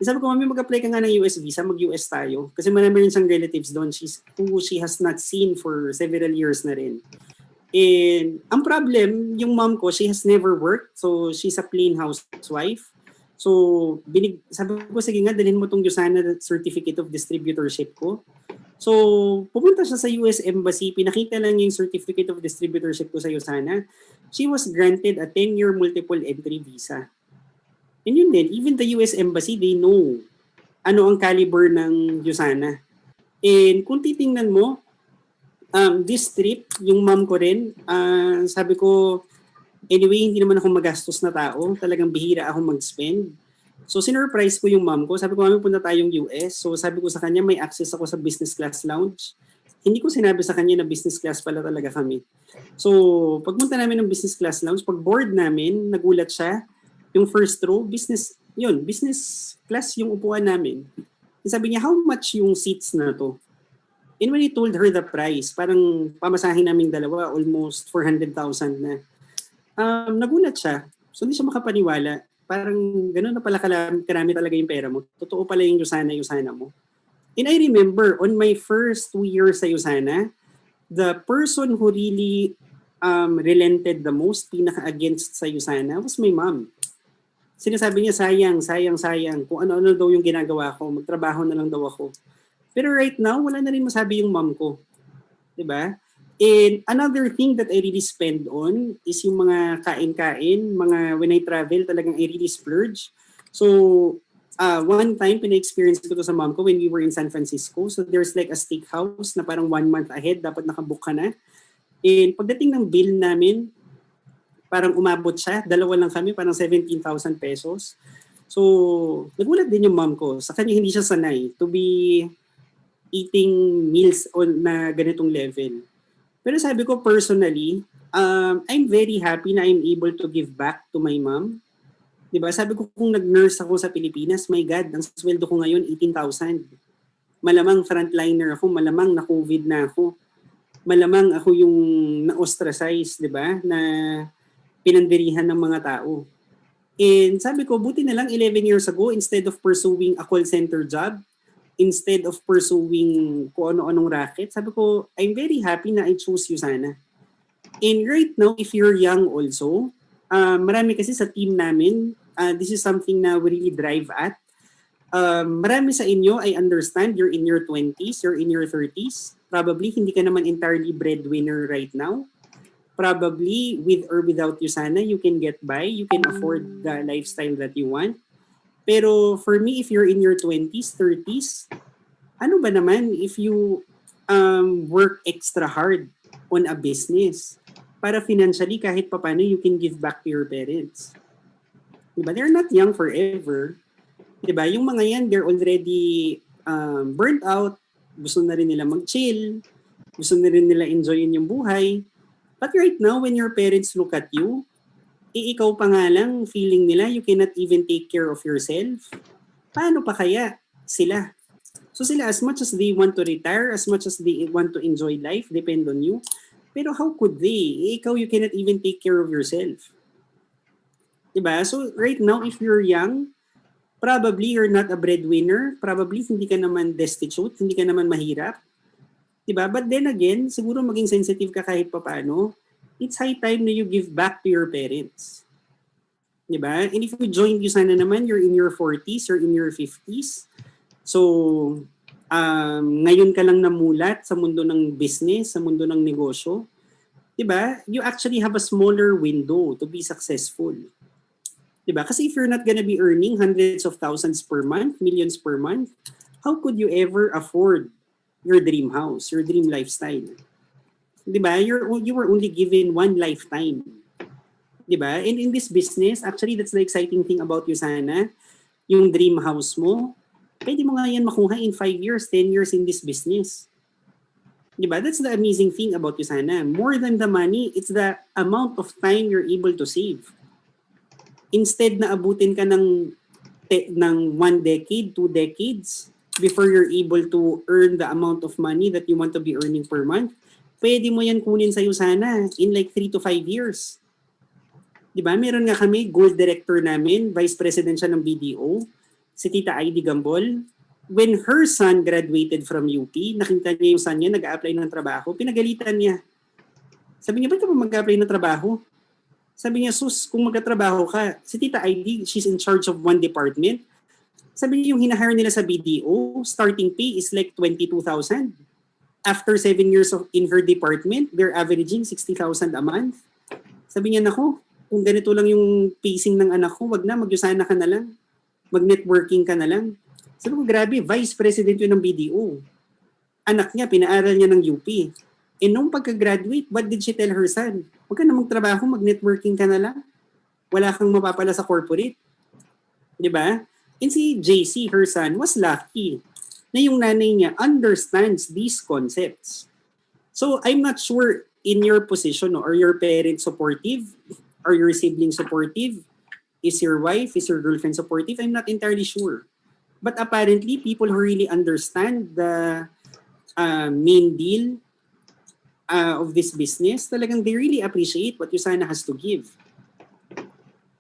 Sabi ko, Mami, mag-apply ka nga ng US visa, mag-US tayo. Kasi marami rin siyang relatives doon who she has not seen for several years na rin. And ang problem, yung mom ko, she has never worked. So she's a plain housewife. So sabi ko, sige nga, dalhin mo tong USANA Certificate of Distributorship ko. So, pumunta siya sa US Embassy, pinakita lang yung Certificate of Distributorship ko sa USANA. She was granted a 10-year multiple entry visa. And yun din, even the US Embassy, they know ano ang caliber ng USANA. And kung titingnan mo, this trip, yung mom ko rin, sabi ko, anyway, hindi naman ako magastos na tao. Talagang bihira ako mag-spend. So, sinurprise ko yung mom ko. Sabi ko, Mami, punta tayong US. So, sabi ko sa kanya, may access ako sa business class lounge. Hindi ko sinabi sa kanya na business class pala talaga kami. So, pagpunta namin ng business class lounge, pag board namin, nagulat siya. Yung first row, business class yung upuan namin. Sabi niya, how much yung seats na to? And when he told her the price, parang pamasahin namin dalawa, almost 400,000 na. Nagulat siya. So, hindi siya makapaniwala. Parang gano'n na pala karami talaga yung pera mo. Totoo pala yung USANA mo. And I remember, on my first 2 years sa USANA, the person who really relented the most, pinaka-against sa USANA, was my mom. Sinasabi niya, sayang. Kung ano-ano daw yung ginagawa ko, magtrabaho na lang daw ako. Pero right now, wala na rin masabi yung mom ko. Diba? And another thing that I really spend on is yung mga kain-kain, when I travel, talagang I really splurge. So, one time, pina-experience ko to sa mom ko when we were in San Francisco. So, there's like a steakhouse na parang 1 month ahead, dapat nakabook ka na. And pagdating ng bill namin, parang umabot siya. Dalawa lang kami, parang 17,000 pesos. So, nagulat din yung mom ko. Sa kanya, hindi siya sanay to be eating meals na ganitong level. Pero sabi ko personally, I'm very happy na I'm able to give back to my mom. Diba? Sabi ko kung nag-nurse ako sa Pilipinas, my God, ang sweldo ko ngayon 18,000. Malamang frontliner ako, malamang na COVID na ako. Malamang ako yung na-ostracize, diba? Na pinandirihan ng mga tao. And sabi ko, buti na lang 11 years ago, instead of pursuing a call center job, instead of pursuing kung ano-anong racket, sabi ko, I'm very happy na I chose USANA. And right now, if you're young also, marami kasi sa team namin, this is something na we really drive at. Marami sa inyo, I understand, you're in your 20s, you're in your 30s. Probably, hindi ka naman entirely breadwinner right now. Probably, with or without USANA, you can get by, you can afford the lifestyle that you want. Pero for me, if you're in your 20s, 30s, ano ba naman if you work extra hard on a business para financially kahit papano you can give back to your parents? Diba? They're not young forever. Diba? Yung mga yan, they're already burnt out. Gusto na rin nila mag-chill. Gusto na rin nila enjoyin yung buhay. But right now, when your parents look at you, ikaw pa nga lang, feeling nila you cannot even take care of yourself. Paano pa kaya sila? So sila, as much as they want to retire, as much as they want to enjoy life, depend on you. Pero how could they? Ikaw, you cannot even take care of yourself. Diba? So right now, if you're young, probably you're not a breadwinner. Probably hindi ka naman destitute, hindi ka naman mahirap. Diba? But then again, siguro maging sensitive ka kahit papaano. It's high time na you give back to your parents. Diba? And if you join USANA naman, you're in your 40s, you're in your 50s. So, ngayon ka lang namulat sa mundo ng business, sa mundo ng negosyo. Diba? You actually have a smaller window to be successful. Diba? Kasi if you're not gonna be earning hundreds of thousands per month, millions per month, how could you ever afford your dream house, your dream lifestyle? Diba? You were only given one lifetime. Diba? And in this business, actually, that's the exciting thing about USANA. Yung dream house mo, pwede mo nga yan makuha in 5 years, 10 years in this business. Diba? That's the amazing thing about USANA. More than the money, it's the amount of time you're able to save. Instead na abutin ka ng 1 decade, 2 decades, before you're able to earn the amount of money that you want to be earning per month, pwede mo yan kunin sa'yo sana in like 3 to 5 years. Di ba? Meron nga kami, gold director namin, vice president siya ng BDO, si Tita Heidi Gambol. When her son graduated from UP, nakita niya yung son niya, nag-a-apply ng trabaho, pinagalitan niya. Sabi niya, ba't ka pa mag-a-apply ng trabaho? Sabi niya, sus, kung magkatrabaho ka, si Tita Heidi, she's in charge of one department. Sabi niya, yung hinahire nila sa BDO, starting pay is like 22,000. After 7 years in her department, they're averaging 60,000 a month. Sabi niya, nako, kung ganito lang yung pacing ng anak ko, wag na, mag-Yusana ka na lang. Mag-networking ka na lang. Sabi ko, grabe, vice president yun ng BDO. Anak niya, pinaaral niya ng UP. And nung pagka-graduate, what did she tell her son? Huwag ka na magtrabaho, mag-networking ka na lang. Wala kang mapapala sa corporate. Di ba? And si JC, her son, was lucky na yung nanay niya understands these concepts. So I'm not sure in your position, are your parents supportive? Are your siblings supportive? Is your wife, is your girlfriend supportive? I'm not entirely sure. But apparently, people who really understand the main deal of this business, talagang they really appreciate what Yusana has to give.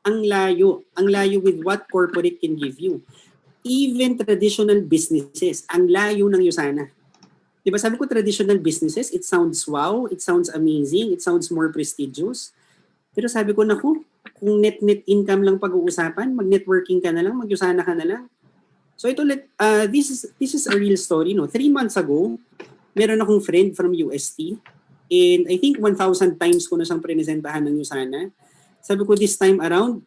Ang layo with what corporate can give you. Even traditional businesses, ang layo ng Yusana. Diba sabi ko traditional businesses, it sounds wow, it sounds amazing, it sounds more prestigious. Pero sabi ko, naku, kung net income lang pag-uusapan, mag-networking ka na lang, mag-Yusana ka na lang. So ito, this is a real story. No? 3 months ago, meron akong friend from UST, and I think 1,000 times ko na siyang presentahan ng Yusana. Sabi ko, this time around,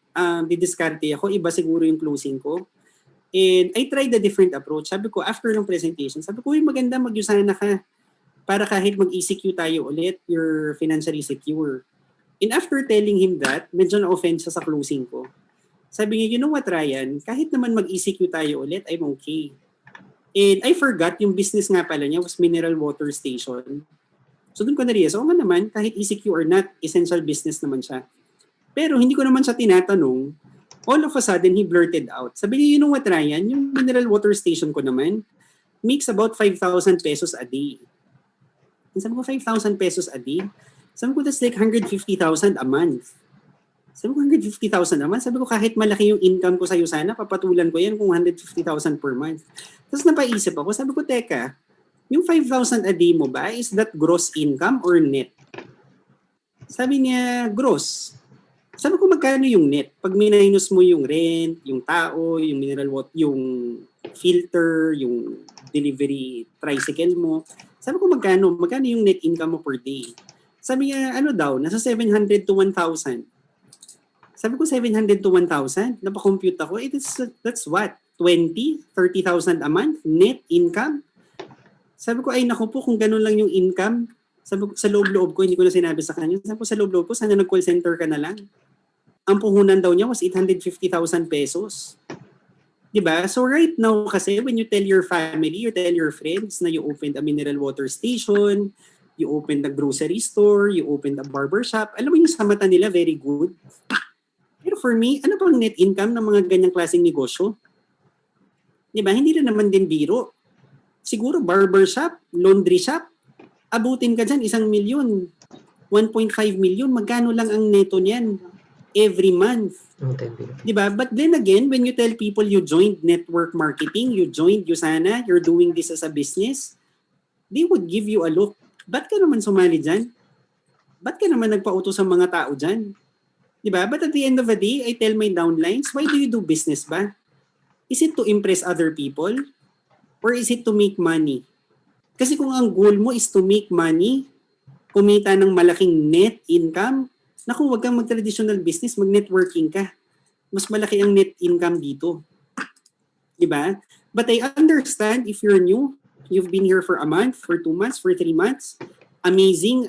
didiskarte ako, iba siguro yung closing ko. And I tried a different approach. Sabi ko, after ng presentation, sabi ko, maganda mag-Yusana ka para kahit mag-ECQ tayo ulit, you're financially secure. And after telling him that, medyo na-offend siya sa closing ko. Sabi niya, you know what, Ryan, kahit naman mag-ECQ tayo ulit, I'm okay. And I forgot, yung business nga pala niya was mineral water station. So doon ko na-realize, nga naman, kahit ECQ or not, essential business naman siya. Pero hindi ko naman siya tinatanong, all of a sudden, he blurted out. Sabi niya, you know what, Ryan, yung mineral water station ko naman makes about 5,000 pesos a day. And sabi ko, 5,000 pesos a day? Sabi ko, that's like 150,000 a month. Sabi ko, 150,000 a month? Sabi ko, kahit malaki yung income ko sa Yusana, papatulan ko yan kung 150,000 per month. Tapos napaisip ako, sabi ko, teka, yung 5,000 a day mo ba, is that gross income or net? Sabi niya, gross. Sabi ko, magkano yung net? Pag minus mo yung rent, yung tao, yung mineral water, yung filter, yung delivery tricycle mo. Sabi ko, magkano yung net income mo per day? Sabi niya, ano daw, nasa 700 to 1,000. Sabi ko, 700 to 1,000? Napakompute ako, that's what? 20? 30,000 a month? Net income? Sabi ko, ay naku po, kung ganun lang yung income, sabi ko, sa loob-loob ko, hindi ko na sinabi sa kanya, sabi ko, sa loob-loob ko, sana nag-call center ka na lang. Ang puhunan daw niya was 850,000 pesos. Diba? So right now kasi, when you tell your family, you tell your friends na you opened a mineral water station, you opened a grocery store, you opened a barbershop, alam mo yung sa mata nila, very good. Pero for me, ano bang net income ng mga ganyang klaseng negosyo? Diba? Hindi na naman din biro. Siguro barbershop, laundry shop, abutin ka dyan, 1 milyon, 1.5 million, magkano lang ang neto niyan every month? Diba? But then again, when you tell people you joined network marketing, you joined Yusana, you're doing this as a business, they would give you a look. Ba't ka naman sumali dyan? Ba't ka naman nagpauto sa mga tao dyan? Diba? But at the end of the day, I tell my downlines, why do you do business ba? Is it to impress other people? Or is it to make money? Kasi kung ang goal mo is to make money, kumita ng malaking net income, naku, wag kang mag-traditional business, mag-networking ka. Mas malaki ang net income dito. Diba? But I understand if you're new, you've been here for a month, for 2 months, for 3 months, amazing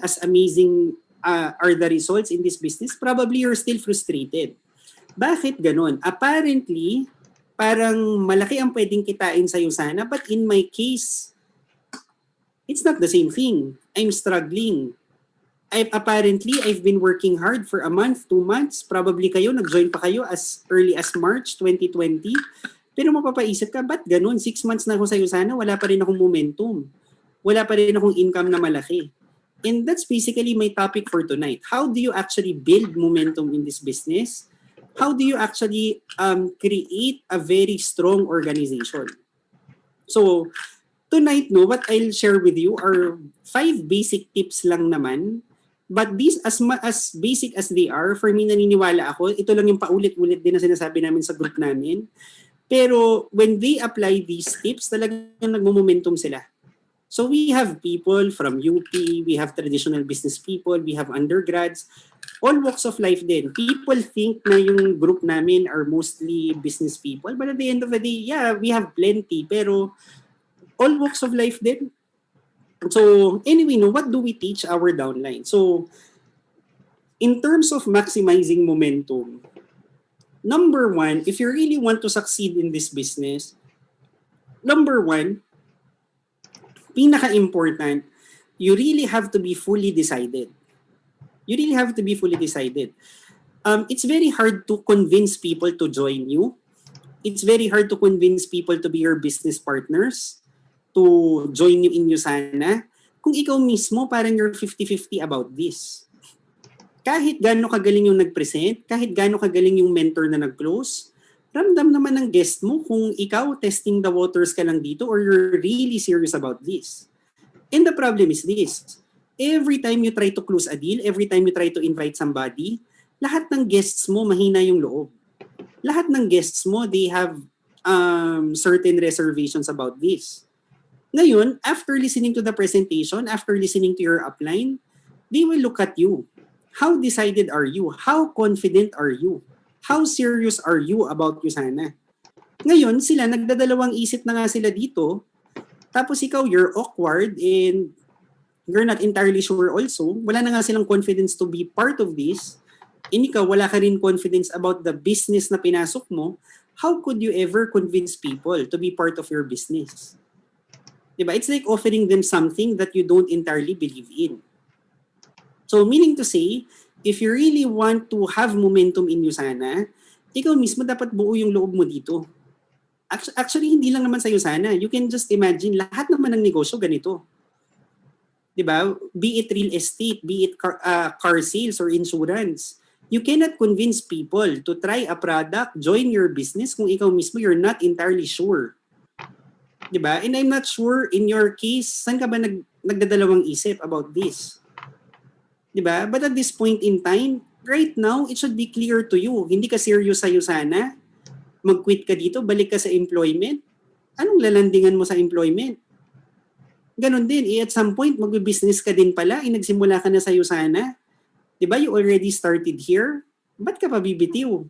are the results in this business, probably you're still frustrated. Bakit ganun? Apparently, parang malaki ang pwedeng kitain sa Yusana, but in my case, it's not the same thing. I'm struggling. I've been working hard for a month, 2 months. Probably kayo, nag-join pa kayo as early as March 2020. Pero mapapaisip ka, ba't ganun? 6 months na ako sa Usana, wala pa rin akong momentum. Wala pa rin akong income na malaki. And that's basically my topic for tonight. How do you actually build momentum in this business? How do you actually create a very strong organization? So, tonight, no, what I'll share with you are 5 basic tips lang naman. But these, as basic as they are, for me, naniniwala ako, ito lang yung paulit-ulit din na sinasabi namin sa group namin. Pero when they apply these tips, talagang nagmo-momentum sila. So we have people from UP, we have traditional business people, we have undergrads, all walks of life din. People think na yung group namin are mostly business people, but at the end of the day, yeah, we have plenty, pero all walks of life din. So anyway, no, what do we teach our downline? So in terms of maximizing momentum, number one, if you really want to succeed in this business, number one, pinaka-important, you really have to be fully decided. You really have to be fully decided. It's very hard to convince people to join you. It's very hard to convince people to be your business partners, to join you in Usana, kung ikaw mismo parang you're 50-50 about this. Kahit gaano kagaling yung nag-present, kahit gaano kagaling yung mentor na nag-close, ramdam naman ng guest mo kung ikaw testing the waters ka lang dito or you're really serious about this. And the problem is this. Every time you try to close a deal, every time you try to invite somebody, lahat ng guests mo mahina yung loob. Lahat ng guests mo, they have certain reservations about this. Ngayon, after listening to the presentation, after listening to your upline, they will look at you. How decided are you? How confident are you? How serious are you about Usana? Ngayon, sila nagdadalawang isip na nga sila dito, tapos ikaw, you're awkward and you're not entirely sure also. Wala na nga silang confidence to be part of this. And ikaw, wala ka rin confidence about the business na pinasok mo. How could you ever convince people to be part of your business? Diba? It's like offering them something that you don't entirely believe in. So meaning to say, if you really want to have momentum in Usana, ikaw mismo dapat buo yung loob mo dito. Actually, hindi lang naman sa Usana. You can just imagine, lahat naman ng negosyo ganito. Diba? Be it real estate, be it car sales or insurance. You cannot convince people to try a product, join your business kung ikaw mismo you're not entirely sure. Diba? And I'm not sure in your case, saan ka ba nagdadalawang isip about this? Diba? But at this point in time, right now, it should be clear to you. Hindi ka serious sa Usana, mag-quit ka dito, balik ka sa employment. Anong lalandingan mo sa employment? Ganon din, at some point, mag-business ka din pala, nagsimula ka na sa Usana. Diba? You already started here. Ba't ka pa bibitiw?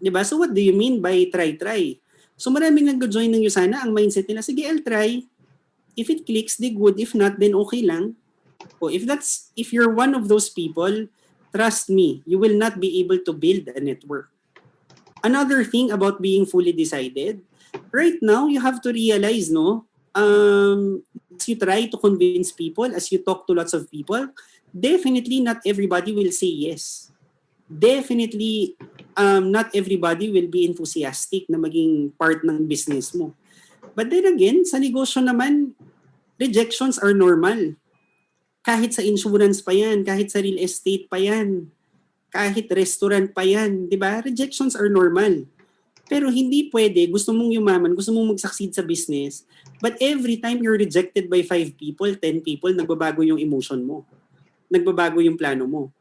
Diba? So what do you mean by try? So maraming nag-join ng Usana, ang mindset nila, sige, I'll try. If it clicks, di good. If not, then okay lang. O if you're one of those people, trust me, you will not be able to build a network. Another thing about being fully decided, right now, you have to realize, no, as you try to convince people, as you talk to lots of people, definitely not everybody will say yes. Definitely, not everybody will be enthusiastic na maging part ng business mo. But then again, sa negosyo naman, rejections are normal. Kahit sa insurance pa yan, kahit sa real estate pa yan, kahit restaurant pa yan, di ba? Rejections are normal. Pero hindi pwede, gusto mong yumaman, gusto mong mag-succeed sa business, but every time you're rejected by 5 people, 10 people, nagbabago yung emotion mo. Nagbabago yung plano mo.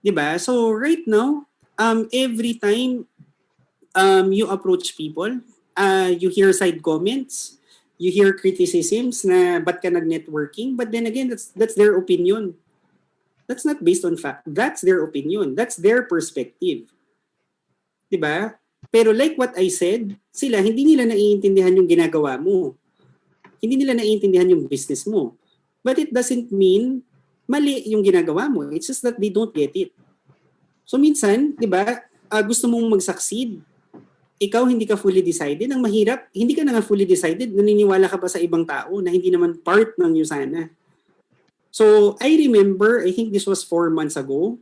Di ba? So right now, every time you approach people, you hear side comments, you hear criticisms na ba't ka nag-networking, but then again, that's their opinion. That's not based on fact. That's their opinion. That's their perspective. Diba? Pero like what I said, sila, hindi nila naiintindihan yung ginagawa mo. Hindi nila naiintindihan yung business mo. But it doesn't mean mali yung ginagawa mo. It's just that they don't get it. So minsan, diba, gusto mong mag-succeed, ikaw hindi ka fully decided, ang mahirap, hindi ka na nga fully decided, naniniwala ka pa sa ibang tao na hindi naman part ng Usana. So I remember, I think this was 4 months ago,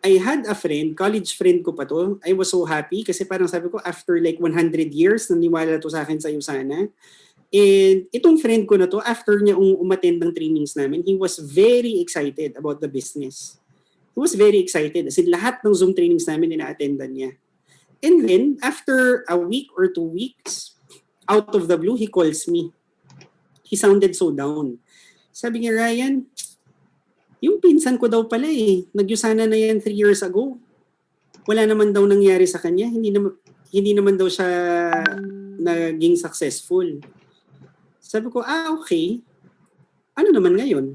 I had a friend, college friend ko pa to. I was so happy kasi parang sabi ko, after like 100 years, naniwala to sa akin sa USANA. And itong friend ko na to, after niya umattend ng trainings namin, he was very excited about the business. He was very excited. As in, lahat ng Zoom trainings namin, ina-attendan niya. And then, after a week or 2 weeks, out of the blue, he calls me. He sounded so down. Sabi niya, Ryan, yung pinsan ko daw pala nagyusana na yan 3 years ago. Wala naman daw nangyari sa kanya. Hindi naman daw siya naging successful. Sabi ko, okay. Ano naman ngayon?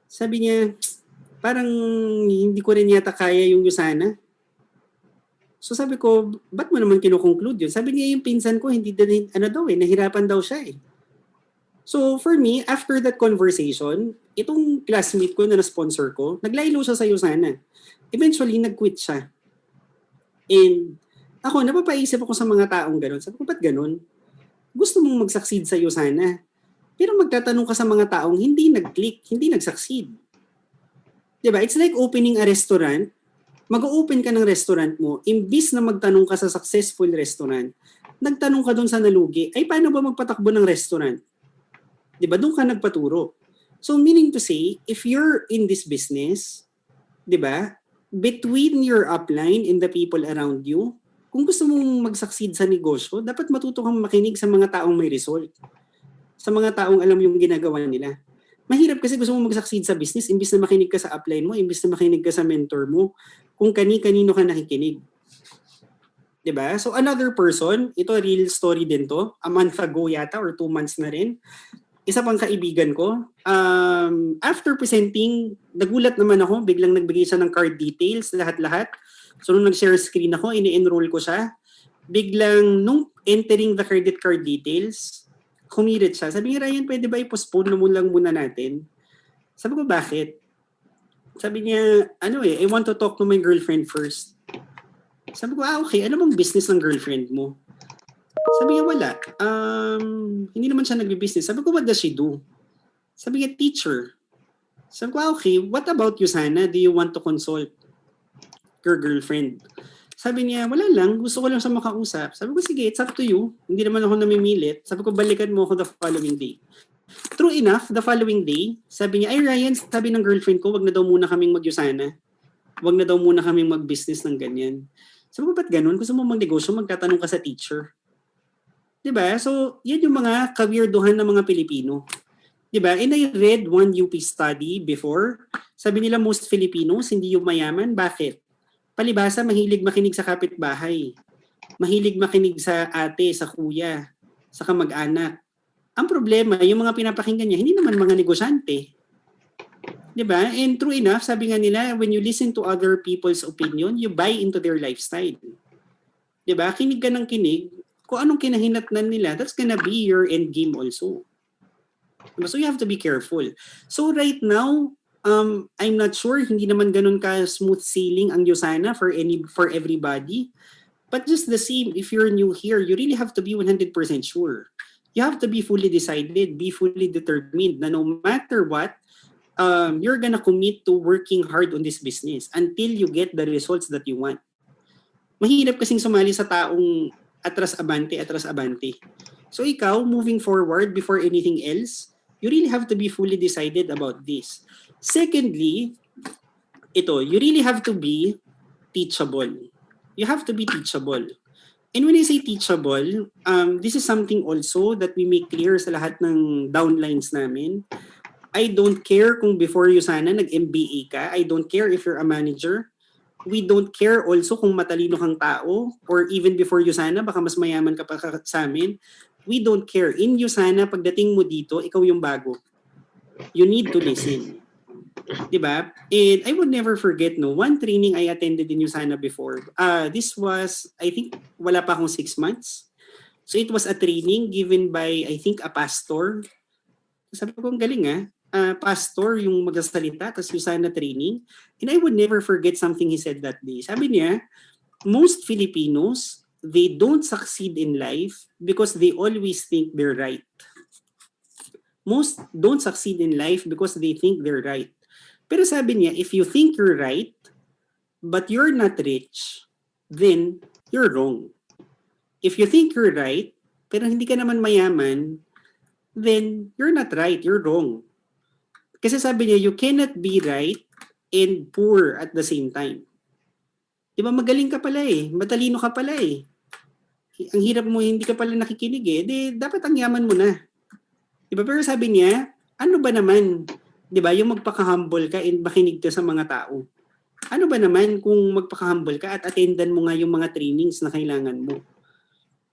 Sabi niya, parang hindi ko rin yata kaya yung Yusana. So sabi ko, ba't mo naman kinukonclude yun? Sabi niya yung pinsan ko, nahirapan daw siya eh. So for me, after that conversation, itong classmate ko na sponsor ko, naglaylo siya sa Yusana. Eventually, nag-quit siya. And ako, napapaisip ako sa mga taong gano'n. Sabi ko, ba't gano'n? Gusto mong mag-succeed sa Yusana. Pero magtatanong ka sa mga taong hindi nag-click, hindi nag-succeed. Diba? It's like opening a restaurant. Mag-open ka ng restaurant mo, imbis na magtanong ka sa successful restaurant, nagtanong ka doon sa nalugi, ay paano ba magpatakbo ng restaurant? Diba? Doon ka nagpaturo. So meaning to say, if you're in this business, diba, between your upline and the people around you, kung gusto mong mag-succeed sa negosyo, dapat matuto kang makinig sa mga taong may result. Sa mga taong alam yung ginagawa nila. Mahirap kasi gusto mong mag-succeed sa business, imbis na makinig ka sa upline mo, imbis na makinig ka sa mentor mo, kung kani-kanino ka nakikinig. Diba? So another person, ito real story din to, a month ago yata or 2 months na rin, isa pang kaibigan ko, after presenting, nagulat naman ako, biglang nagbigay siya ng card details, lahat-lahat. So nung nag-share screen ako, ini-enroll ko siya. Biglang nung entering the credit card details, kumirit siya. Sabi niya, Ryan, pwede ba i-postpone lang muna natin? Sabi ko, bakit? Sabi niya, I want to talk to my girlfriend first. Sabi ko, okay, ano bang business ng girlfriend mo? Sabi niya, wala. Hindi naman siya nagbi-business. Sabi ko, what does she do? Sabi niya, teacher. Sabi ko, okay, what about you, Sana? Do you want to consult your girlfriend? Sabi niya, wala lang. Gusto ko lang siya makausap. Sabi ko, sige, it's up to you. Hindi naman ako namimilit. Sabi ko, balikan mo ako the following day. True enough, the following day, sabi niya, ay Ryan, sabi ng girlfriend ko, wag na daw muna kaming mag-Yusana. Wag na daw muna kaming mag-business ng ganyan. Sabi ko, ba't ganun? Gusto mo mag-negosyo, magtatanong ka sa teacher. Diba? So, yan yung mga kawirduhan ng mga Pilipino. Diba? And I read one UP study before. Sabi nila, most Filipinos, hindi yung mayaman. Bakit? Palibasa, mahilig makinig sa kapitbahay. Mahilig makinig sa ate, sa kuya, sa kamag-anak. Ang problema, yung mga pinapakinggan niya, hindi naman mga negosyante. Diba? And true enough, sabi nga nila, when you listen to other people's opinion, you buy into their lifestyle. Diba? Kinig ka ng kinig, kung anong kinahinatnan nila, that's gonna be your end game also. Diba? So you have to be careful. So right now, I'm not sure, hindi naman ganun ka smooth sailing ang Yusana for everybody. But just the same, if you're new here, you really have to be 100% sure. You have to be fully decided, be fully determined na no matter what, you're gonna commit to working hard on this business until you get the results that you want. Mahirap kasing sumali sa taong atras abante. So ikaw, moving forward, before anything else, you really have to be fully decided about this. Secondly, you really have to be teachable. You have to be teachable. And when I say teachable, this is something also that we make clear sa lahat ng downlines namin. I don't care kung before Yusana nag-MBA ka. I don't care if you're a manager. We don't care also kung matalino kang tao or even before Yusana, baka mas mayaman ka pa sa amin. We don't care. In Yusana, pagdating mo dito, ikaw yung bago. You need to listen. Diba? And I would never forget, one training I attended in Yusana before. This was, I think, wala pa akong 6 months. So it was a training given by, I think, a pastor. Sabi ko, ang galing pastor yung magsasalita, tapos Yusana training. And I would never forget something he said that day. Sabi niya, most Filipinos, they don't succeed in life because they always think they're right. Most don't succeed in life because they think they're right. Pero sabi niya, if you think you're right, but you're not rich, then you're wrong. If you think you're right, pero hindi ka naman mayaman, then you're not right, you're wrong. Kasi sabi niya, you cannot be right and poor at the same time. Di ba magaling ka pala eh, matalino ka pala eh. Ang hirap mo, hindi ka pala nakikinig eh, di dapat ang yaman mo na. Di ba? Pero sabi niya, ano ba naman, di ba, yung magpaka-humble ka and makinig ka sa mga tao. Ano ba naman kung magpaka-humble ka at attendan mo nga yung mga trainings na kailangan mo.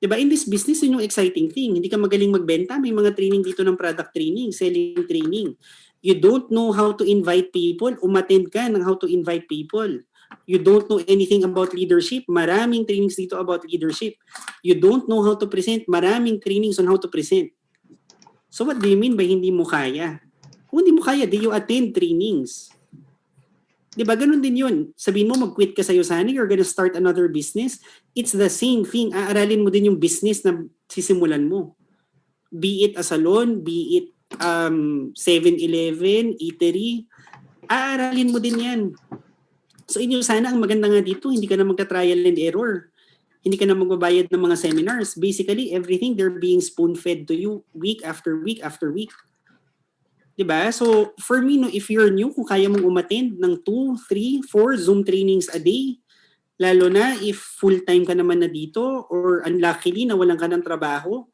Di ba? In this business, yun yung exciting thing. Hindi ka magaling magbenta, may mga training dito ng product training, selling training. You don't know how to invite people, umattend ka ng how to invite people. You don't know anything about leadership, maraming trainings dito about leadership. You don't know how to present, maraming trainings on how to present. So what do you mean by hindi mo kaya? Kung hindi mo kaya, di you attend trainings. Di ba? Ganun din yun. Sabihin mo, mag-quit ka sa Usana, you're gonna start another business. It's the same thing. Aaralin mo din yung business na sisimulan mo. Be it a salon, be it 7-Eleven, eatery, aaralin mo din yan. So inyo sana ang maganda nga dito, hindi ka na magta-trial and error. Hindi ka na magbabayad ng mga seminars. Basically, everything they're being spoon-fed to you week after week after week. Diba? So for me, no, if you're new, kung kaya mong umattend ng 2, 3, 4 Zoom trainings a day, lalo na if full-time ka naman na dito or unluckily na walang ka ng trabaho,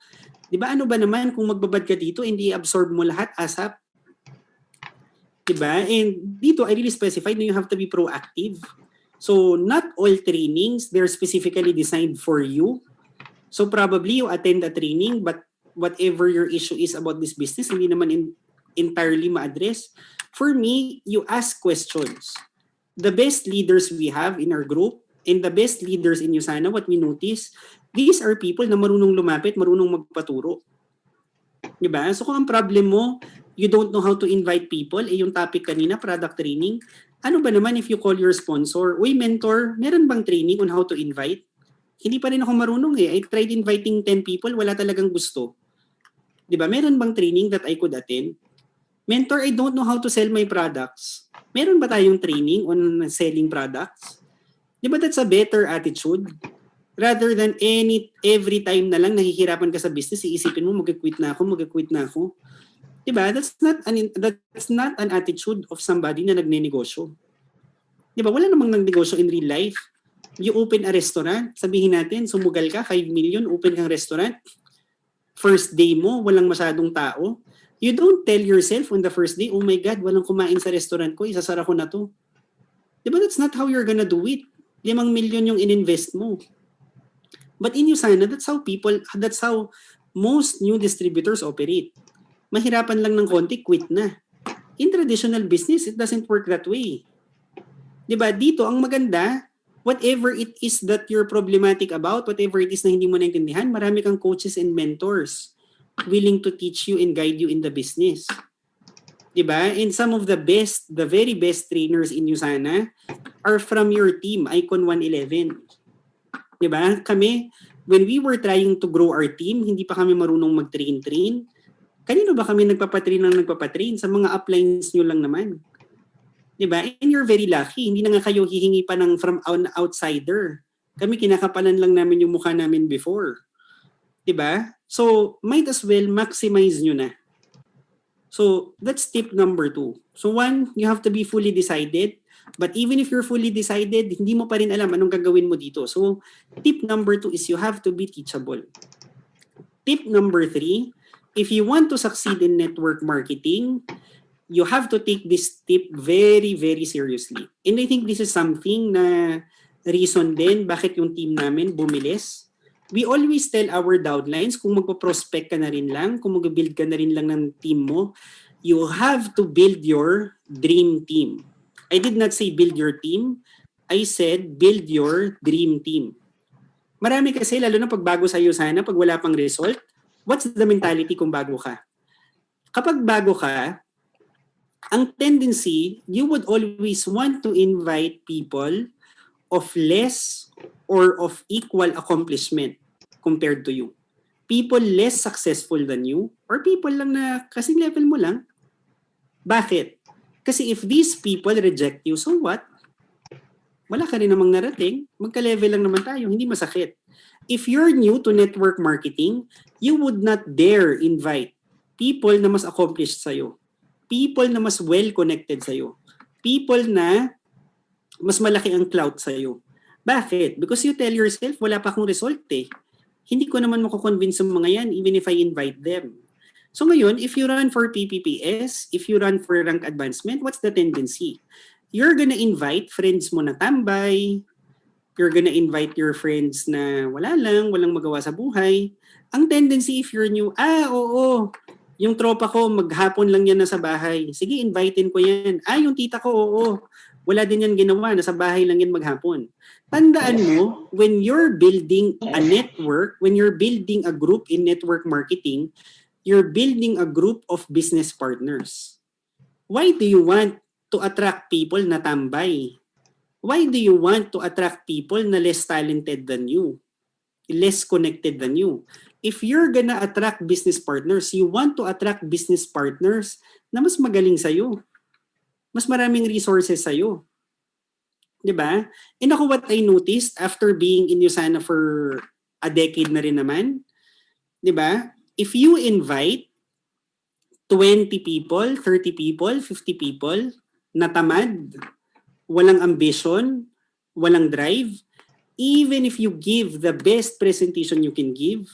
diba ano ba naman kung magbabad ka dito, hindi absorb mo lahat ASAP? Diba? And dito, I really specified na you have to be proactive. So, not all trainings, they're specifically designed for you. So, probably you attend a training, but whatever your issue is about this business, hindi naman entirely ma-address. For me, you ask questions. The best leaders we have in our group, and the best leaders in Usana, what we notice, these are people na marunong lumapit, marunong magpaturo. Diba? So, kung ang problem mo, you don't know how to invite people, yung topic kanina, product training, ano ba naman if you call your sponsor, uy mentor, meron bang training on how to invite? Hindi pa rin ako marunong eh. I tried inviting 10 people, wala talagang gusto. Diba? Meron bang training that I could attend? Mentor, I don't know how to sell my products. Meron ba tayong training on selling products? Diba that's a better attitude? Rather than every time na lang nahihirapan ka sa business, iisipin mo, mag-quit na ako. Diba? That's not an attitude of somebody na nagnenegosyo. Diba? Wala namang nagnegosyo in real life. You open a restaurant, sabihin natin, sumugal ka, 5 million, open kang restaurant. First day mo, walang masyadong tao. You don't tell yourself on the first day, oh my God, walang kumain sa restaurant ko, isasara ko na to. Diba? That's not how you're gonna do it. 5 million yung ininvest mo. But in Usana, that's how most new distributors operate. Mahirapan lang ng konti, quit na. In traditional business, it doesn't work that way. Diba? Dito, ang maganda, whatever it is that you're problematic about, whatever it is na hindi mo naintindihan, marami kang coaches and mentors willing to teach you and guide you in the business. Diba? And some of the very best trainers in Usana are from your team, Icon 111. Diba? Kami, when we were trying to grow our team, hindi pa kami marunong mag-train. Kanino ba kami nagpapatrain? Sa mga uplines nyo lang naman. Diba? And you're very lucky. Hindi na nga kayo hihingi pa from an outsider. Kami kinakapalan lang namin yung mukha namin before. Diba? So, might as well maximize nyo na. So, that's tip number 2. So, 1, you have to be fully decided. But even if you're fully decided, hindi mo pa rin alam anong gagawin mo dito. So, tip number 2 is you have to be teachable. Tip number 3, if you want to succeed in network marketing, you have to take this tip very, very seriously. And I think this is something na reason din bakit yung team namin bumilis. We always tell our downlines, kung magpo-prospect ka na rin lang, kung mag-build ka na rin lang ng team mo, you have to build your dream team. I did not say build your team. I said build your dream team. Marami kasi, lalo na pag bago sa Usana, pag wala pang result, what's the mentality kung bago ka? Kapag bago ka, ang tendency, you would always want to invite people of less or of equal accomplishment compared to you. People less successful than you or people lang na kasing level mo lang. Bakit? Kasi if these people reject you, so what? wala ka rin namang narating, magka-level lang naman tayo, hindi masakit. If you're new to network marketing, you would not dare invite people na mas accomplished sa'yo, people na mas well-connected sa'yo, people na mas malaki ang clout sa'yo. Bakit? Because you tell yourself, wala pa akong result eh. Hindi ko naman mako-convince ang mga yan even if I invite them. So ngayon, if you run for PPPS, if you run for rank advancement, what's the tendency? You're gonna invite friends mo na tambay, you're gonna invite your friends na wala lang, walang magawa sa buhay. Ang tendency if you're new, oo, yung tropa ko, maghapon lang yan nasa bahay. Sige, invitein ko yan. Yung tita ko, oo. Wala din yan ginawa, nasa bahay lang yan maghapon. Tandaan mo, when you're building a network, when you're building a group in network marketing, you're building a group of business partners. Why do you want to attract people na tambay? Why do you want to attract people na less talented than you? Less connected than you? If you're gonna attract business partners, you want to attract business partners na mas magaling sa'yo. Mas maraming resources sa'yo. Diba? And ako what I noticed after being in USANA for a decade na rin naman, diba? If you invite 20 people, 30 people, 50 people na tamad, walang ambition, walang drive, even if you give the best presentation you can give,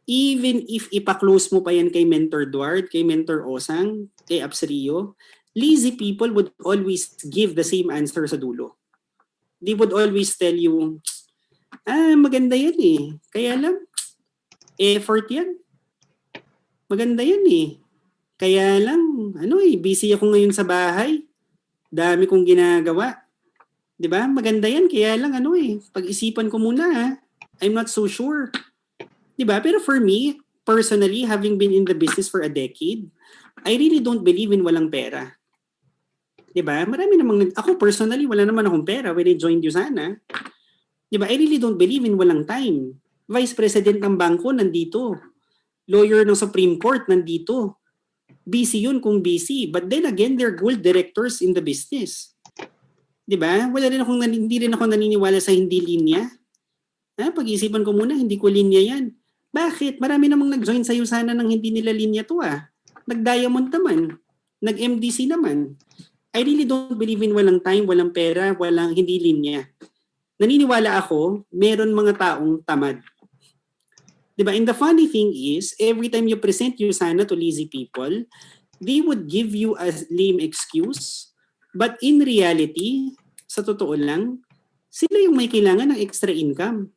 even if ipa-close mo pa yan kay Mentor Duarte, kay Mentor Osang, kay Apsrio, lazy people would always give the same answer sa dulo. They would always tell you, maganda yan eh. Kaya lang, effort yan. Maganda yan eh. Kaya lang, busy ako ngayon sa bahay. Dami kong ginagawa. 'Di ba? Maganda yan, kaya lang pag-isipan ko muna I'm not so sure. 'Di ba? Pero for me, personally, having been in the business for a decade, I really don't believe in walang pera. 'Di ba? Marami namang ako personally wala naman akong pera when I joined USANA. 'Di ba? I really don't believe in walang time. Vice President ng bangko nandito. Lawyer ng Supreme Court nandito. Busy yun kung busy. But then again, they're gold directors in the business. 'Di ba? Hindi rin ako naniniwala sa hindi linya. Pag-isipan ko muna, hindi ko linya 'yan. Bakit? Marami namang nag-join sa USANA nang hindi nila linya 'to Nag-diamond naman. Nag-MDC naman. I really don't believe in walang time, walang pera, walang hindi linya. Naniniwala ako, meron mga taong tamad. 'Di ba? And the funny thing is, every time you present USANA to lazy people, they would give you a lame excuse. But in reality, sa totoo lang, sila yung may kailangan ng extra income.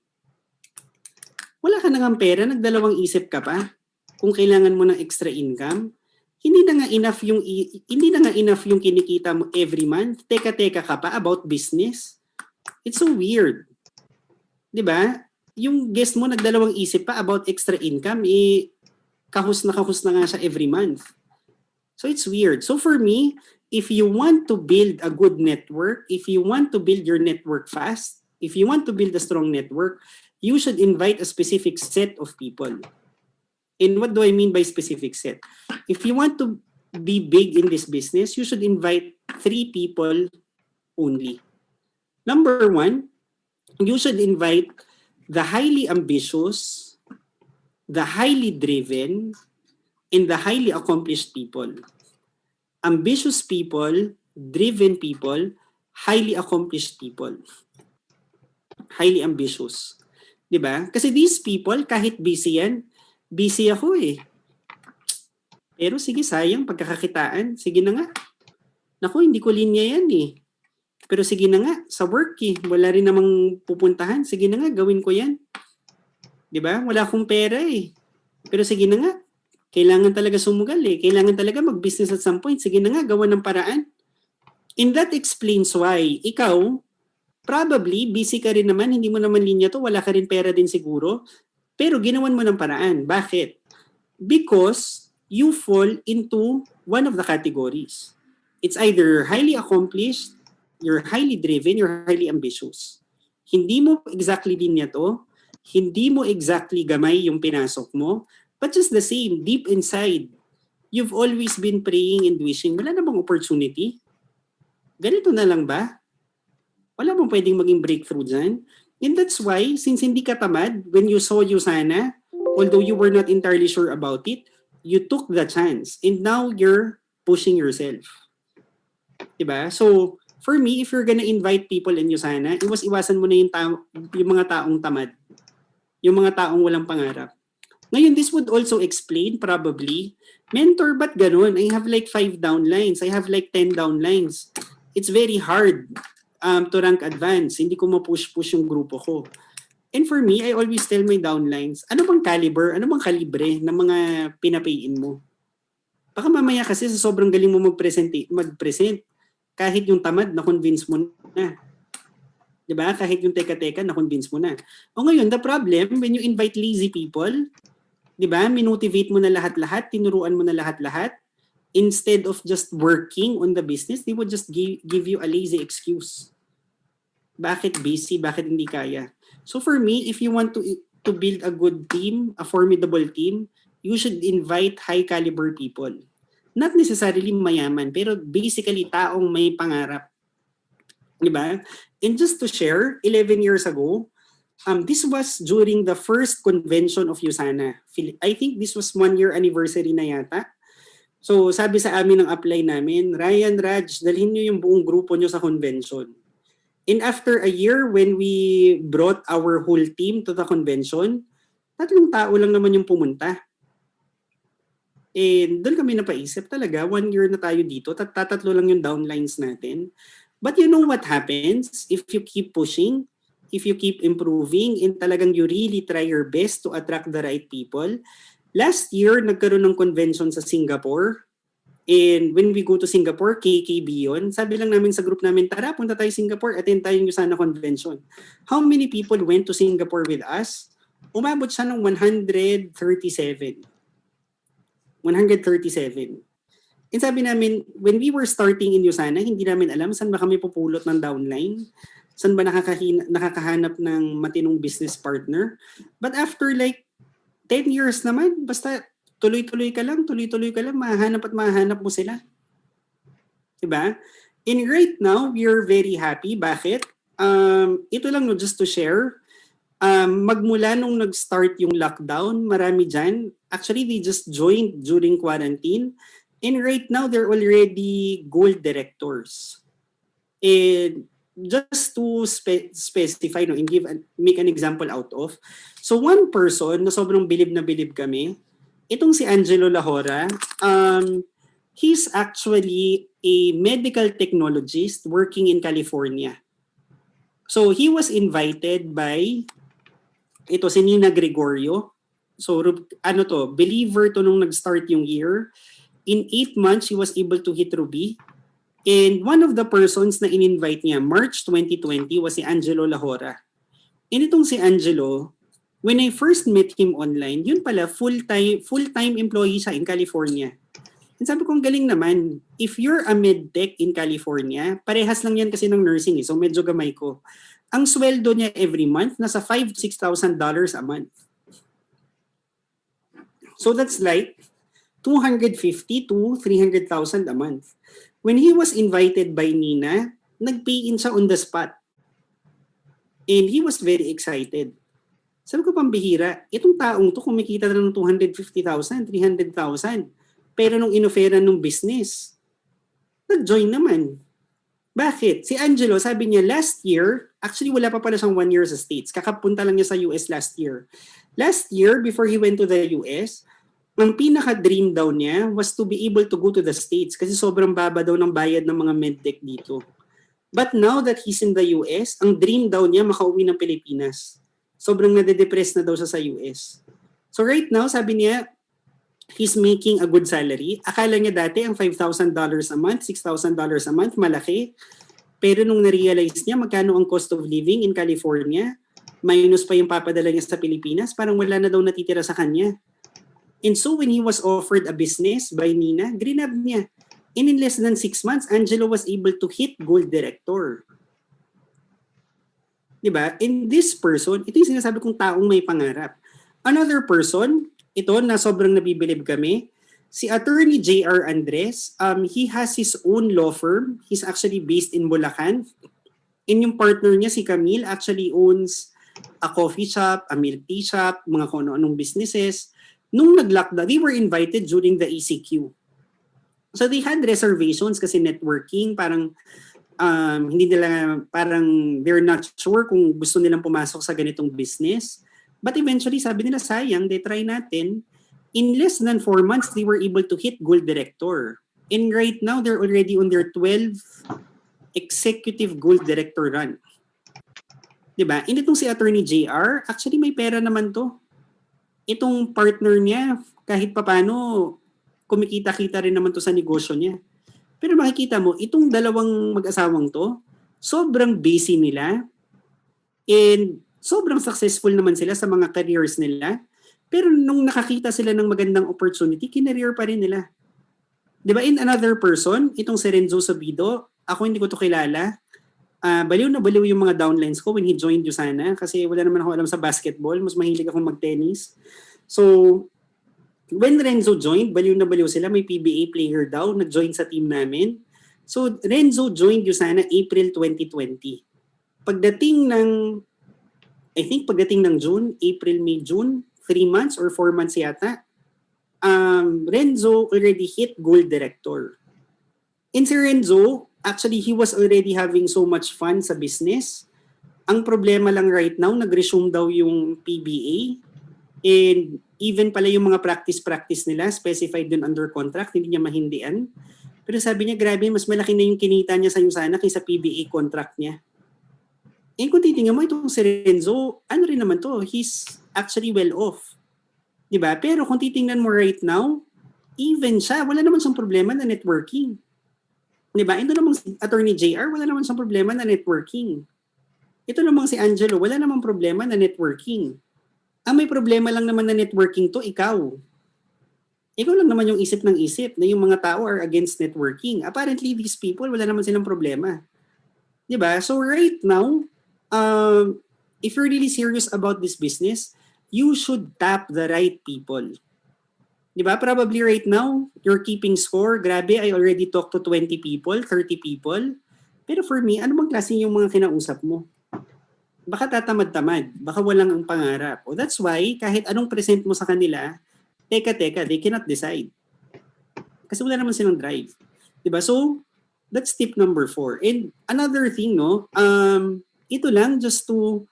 Wala ka nang pera, nagdalawang isip ka pa kung kailangan mo ng extra income. Hindi na nga enough yung kinikita mo every month. Teka ka pa about business. It's so weird. 'Di ba? Yung guest mo nagdalawang isip pa about extra income, kahus na nga siya every month. So it's weird. So for me, if you want to build a good network, if you want to build your network fast, if you want to build a strong network, you should invite a specific set of people. And what do I mean by specific set? If you want to be big in this business, you should invite 3 people only. Number 1, you should invite the highly ambitious, the highly driven, and the highly accomplished people. Ambitious people, driven people, highly accomplished people. Highly ambitious. 'Di ba? Kasi these people, kahit busy yan, busy ako eh. Pero sige, sayang pagkakakitaan. Sige na nga. Naku, hindi ko linya yan eh. Pero sige na nga, sa work eh. Wala rin namang pupuntahan. Sige na nga, gawin ko yan. 'Di ba? Wala akong pera eh. Pero sige na nga, kailangan talaga sumugal eh. Kailangan talaga mag-business at some point. Sige na nga, gawa ng paraan. And that explains why ikaw, probably busy ka rin naman, hindi mo naman linya to, wala ka rin pera din siguro. Pero ginawan mo ng paraan. Bakit? Because you fall into one of the categories. It's either you're highly accomplished, you're highly driven, you're highly ambitious. Hindi mo exactly linya to, hindi mo exactly gamay yung pinasok mo, but just the same, deep inside, you've always been praying and wishing, wala na bang opportunity? Ganito na lang ba? Wala bang pwedeng maging breakthrough dyan? And that's why, since hindi ka tamad, when you saw Usana, although you were not entirely sure about it, you took the chance. And now you're pushing yourself. Diba? So, for me, if you're gonna invite people in Usana, iwas-iwasan mo na yung mga taong tamad. Yung mga taong walang pangarap. Ngayon, this would also explain probably, mentor, ba't ganun? I have like 5 downlines. I have like 10 downlines. It's very hard to rank advance. Hindi ko ma-push-push yung grupo ko. And for me, I always tell my downlines, ano bang caliber, ano bang kalibre ng mga pinapayin mo? Baka mamaya kasi sa sobrang galing mo mag-present, kahit yung tamad, na-convince mo na. Diba? Kahit yung teka-teka, na-convince mo na. O ngayon, the problem, when you invite lazy people, diba? Minotivate mo na lahat-lahat, tinuruan mo na lahat-lahat, instead of just working on the business, they would just give you a lazy excuse. Bakit busy? Bakit hindi kaya? So for me, if you want to build a good team, a formidable team, you should invite high caliber people. Not necessarily mayaman, pero basically taong may pangarap. Diba? And just to share, 11 years ago, this was during the first convention of Usana. I think this was 1-year anniversary na yata. So sabi sa amin ng apply namin, Ryan, Raj, dalhin nyo yung buong grupo nyo sa convention. And after a year, when we brought our whole team to the convention, 3 tao lang naman yung pumunta. And doon kami napaisip talaga, 1 year na tayo dito, tatatlo lang yung downlines natin. But you know what happens if you keep pushing, if you keep improving, and talagang you really try your best to attract the right people. Last year, nagkaroon ng convention sa Singapore. And when we go to Singapore, KKB yun, sabi lang namin sa group namin, tara, punta tayo Singapore, attend tayo yung Usana convention. How many people went to Singapore with us? Umabot siya ng 137. 137. And sabi namin, when we were starting in Usana, hindi namin alam saan ba kami pupulot ng downline, saan ba nakakahanap ng matinong business partner. But after like 10 years naman, basta tuloy-tuloy ka lang, mahanap mo sila. Diba? And right now, we're very happy. Bakit? Ito lang no, just to share, magmula nung nag-start yung lockdown, marami dyan, actually they just joined during quarantine. And right now, they're already gold directors. And just to specify no, and make an example out of, so one person na sobrang bilib na bilib kami, itong si Angelo Lahora, he's actually a medical technologist working in California. So he was invited by, ito si Nina Gregorio. So believer to nung nag-start yung year. In 8 months, he was able to hit Ruby. And one of the persons na in-invite niya, March 2020, was si Angelo Lahora. And itong si Angelo, when I first met him online, yun pala, full-time employee siya in California. And sabi ko, galing naman, if you're a medtech in California, parehas lang yan kasi ng nursing, so medyo gamay ko. Ang sweldo niya every month, nasa $5,000-$6,000 a month. So that's like $250,000 to $300,000 a month. When he was invited by Nina, nag-pay in siya on the spot. And he was very excited. Sabi ko, pambihira, itong taong to kumikita na ng $250,000, $300,000. Pero nung inoferan ng business, nag-join naman. Bakit? Si Angelo, sabi niya last year, actually wala pa pala siyang 1 year sa States. Kakapunta lang niya sa US last year. Last year, before he went to the US, ang pinaka-dream daw niya was to be able to go to the States kasi sobrang baba daw ng bayad ng mga medtech dito. But now that he's in the US, ang dream daw niya makauwi ng Pilipinas. Sobrang nade-depress na daw siya sa US. So right now, sabi niya, he's making a good salary. Akala niya dati ang $5,000 a month, $6,000 a month, malaki. Pero nung na-realize niya magkano ang cost of living in California, minus pa yung papadala niya sa Pilipinas, parang wala na daw natitira sa kanya. And so when he was offered a business by Nina, grinab niya. And in less than 6 months, Angelo was able to hit gold director. Diba? And this person, ito yung sinasabi kong taong may pangarap. Another person, ito na sobrang nabibilib kami, si Attorney J.R. Andres, he has his own law firm. He's actually based in Bulacan. And yung partner niya, si Camille, actually owns a coffee shop, a milk tea shop, mga kung ano-anong businesses. Nung nag-lockdown, they were invited during the ECQ. So they had reservations kasi networking, parang hindi nila, parang they're not sure kung gusto nilang pumasok sa ganitong business. But eventually, sabi nila, sayang, they try natin. In less than 4 months, they were able to hit Gold Director. And right now, they're already on their 12th executive Gold Director run. Diba? And itong si Attorney JR, actually may pera naman to. Itong partner niya, kahit papano, kumikita-kita rin naman to sa negosyo niya. Pero makikita mo, itong dalawang mag-asawang to, sobrang busy nila and sobrang successful naman sila sa mga careers nila. Pero nung nakakita sila ng magandang opportunity, kinareer pa rin nila. Diba? In another person, itong si Renzo Sabido, ako hindi ko to kilala. Baliw na baliw yung mga downlines ko when he joined USANA kasi wala naman ako alam sa basketball. Mas mahilig akong mag-tennis. So, when Renzo joined, baliw na baliw sila. May PBA player daw, nag-join sa team namin. So, Renzo joined USANA April 2020. Pagdating ng June, April, May, June, 3 months or 4 months yata, Renzo already hit Gold Director. And si Renzo, actually, he was already having so much fun sa business. Ang problema lang right now, nag-resume daw yung PBA. And even pala yung mga practice nila, specified dun under contract, hindi niya mahindian. Pero sabi niya, grabe, mas malaki na yung kinita niya sa USANA kaysa PBA contract niya. And kung titingnan mo, itong si Renzo, ano rin naman to, he's actually well off. Diba? Pero kung titingnan mo right now, even siya, wala naman siyang problema na networking. Diba? Ito namang si Attorney JR, wala naman siyang problema na networking. Ito namang si Angelo, wala namang problema na networking. Ang may problema lang naman na networking to, ikaw. Ikaw lang naman yung isip ng isip na yung mga tao are against networking. Apparently, these people, wala naman silang problema. Diba? So right now, if you're really serious about this business, you should tap the right people. Diba? Probably right now, you're keeping score. Grabe, I already talked to 20 people, 30 people. Pero for me, ano bang klase yung mga kinausap mo? Baka tatamad-tamad. Baka walang ang pangarap. O that's why, kahit anong present mo sa kanila, teka, they cannot decide. Kasi wala naman silang drive. Diba? So, that's tip number 4. And another thing, no, ito lang just to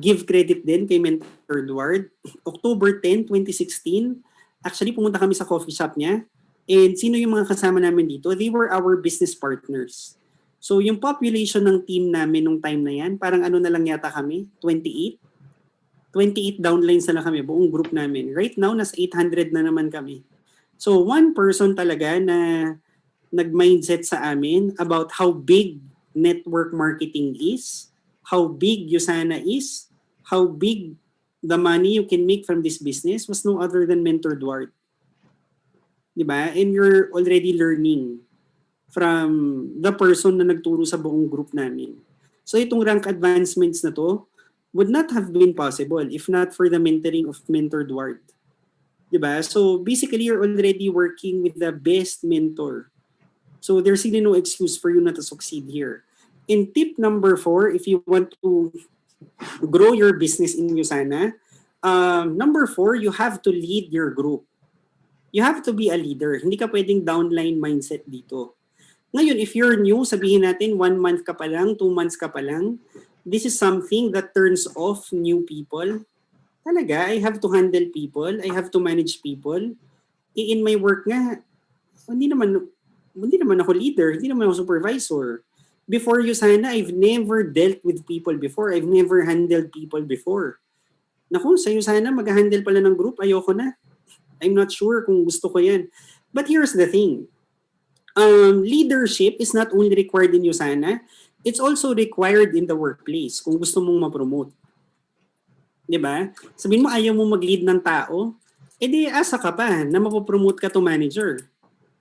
give credit din kay Mentor Eduard. October 10, 2016, actually pumunta kami sa coffee shop niya. And sino yung mga kasama namin dito? They were our business partners. So yung population ng team namin nung time na yan, parang ano na lang yata kami, 28? 28 downlines na lang kami, buong group namin. Right now, nasa 800 na naman kami. So one person talaga na nag-mindset sa amin about how big network marketing is, how big USANA is, how big the money you can make from this business was no other than Mentor Eduard. Diba? And you're already learning from the person na nagturo sa buong group namin. So itong rank advancements na to would not have been possible if not for the mentoring of Mentor Eduard. Diba? So basically, you're already working with the best mentor. So there's really no excuse for you not to succeed here. In tip number 4, if you want to grow your business in USANA, number 4, you have to lead your group. You have to be a leader. Hindi ka pwedeng downline mindset dito. Ngayon, if you're new, sabihin natin 1 month ka pa lang, 2 months ka pa lang, this is something that turns off new people. Talaga, I have to handle people. I have to manage people. In my work nga, hindi naman ako leader, hindi naman ako supervisor. Before USANA, I've never dealt with people before. I've never handled people before. Naku, sa USANA, mag-handle pala ng group, ayoko na. I'm not sure kung gusto ko yan. But here's the thing. Leadership is not only required in USANA, it's also required in the workplace kung gusto mong ma-promote. Diba? Sabihin mo, ayaw mo mag-lead ng tao, edi asa ka pa na mapopromote ka to manager.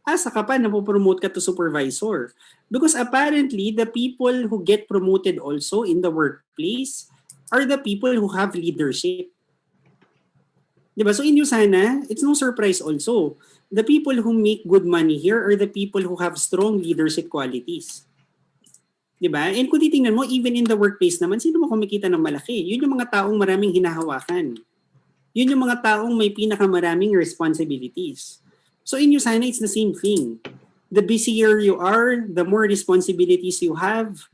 Asa ka pa na mapopromote ka to supervisor. Because apparently, the people who get promoted also in the workplace are the people who have leadership. Diba? So in USANA, it's no surprise also. The people who make good money here are the people who have strong leadership qualities. 'Di ba? And kung titingnan mo, even in the workplace naman, sino mo kumikita ng malaki? Yun yung mga taong maraming hinahawakan. Yun yung mga taong may pinakamaraming responsibilities. So in USANA, it's the same thing. The busier you are, the more responsibilities you have,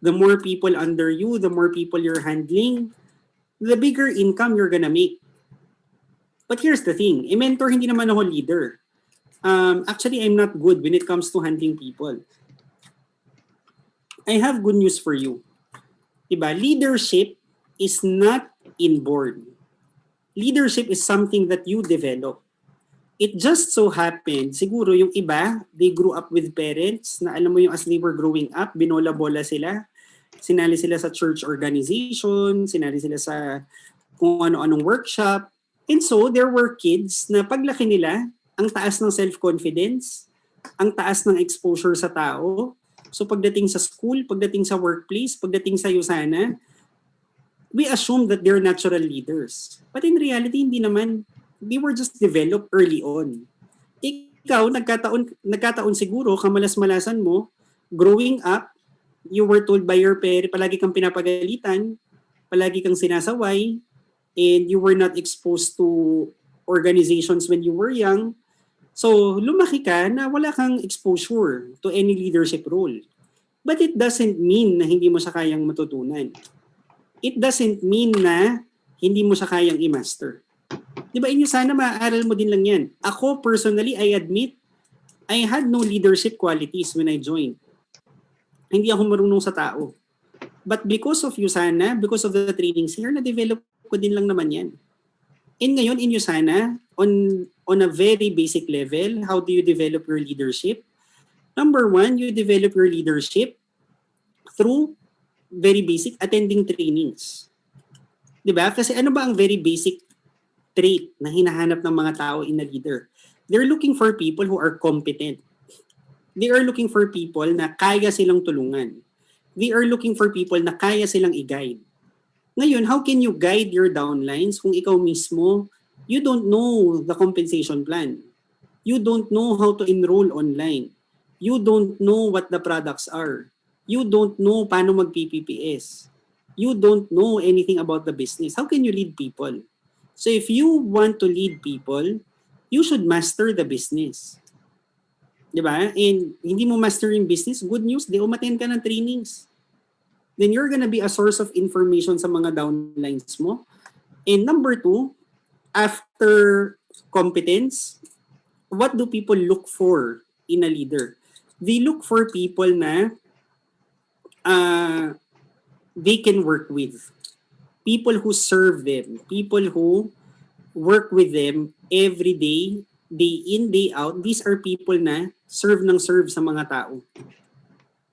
the more people under you, the more people you're handling, the bigger income you're gonna make. But here's the thing, mentor, hindi naman ako leader. Actually, I'm not good when it comes to handling people. I have good news for you. Diba? Leadership is not inborn. Leadership is something that you develop. It just so happened, siguro yung iba, they grew up with parents na alam mo yung as they were growing up, binola-bola sila. Sinali sila sa church organization, sinali sila sa kung ano-anong workshop. And so, there were kids na paglaki nila, ang taas ng self-confidence, ang taas ng exposure sa tao. So pagdating sa school, pagdating sa workplace, pagdating sa USANA, we assume that they're natural leaders. But in reality, hindi naman. They were just developed early on. Ikaw, nagkataon siguro, kamalas-malasan mo, growing up, you were told by your parents, palagi kang pinapagalitan, palagi kang sinasaway, and you were not exposed to organizations when you were young. So, lumaki ka na wala kang exposure to any leadership role. But it doesn't mean na hindi mo siya kayang matutunan. It doesn't mean na hindi mo siya kayang i-master. Diba, inyo sana maaaral mo din lang yan. Ako, personally, I admit, I had no leadership qualities when I joined. Hindi ako marunong sa tao. But because of USANA, because of the trainings here, na-develop ko din lang naman yan. And ngayon, in USANA, on a very basic level, how do you develop your leadership? Number one, you develop your leadership through very basic attending trainings. Diba? Kasi ano ba ang very basic trait na hinahanap ng mga tao in a leader? They're looking for people who are competent. They are looking for people na kaya silang tulungan. They are looking for people na kaya silang i-guide. Ngayon, how can you guide your downlines kung ikaw mismo, you don't know the compensation plan? You don't know how to enroll online. You don't know what the products are. You don't know paano mag-PPPS. You don't know anything about the business. How can you lead people? So if you want to lead people, you should master the business. Diba? And hindi mo master yung business, good news, di umattend ka ng trainings. Then you're gonna be a source of information sa mga downlines mo. And number two, after competence, what do people look for in a leader? They look for people na they can work with. People who serve them. People who work with them every day, day in, day out. These are people na serve sa mga tao.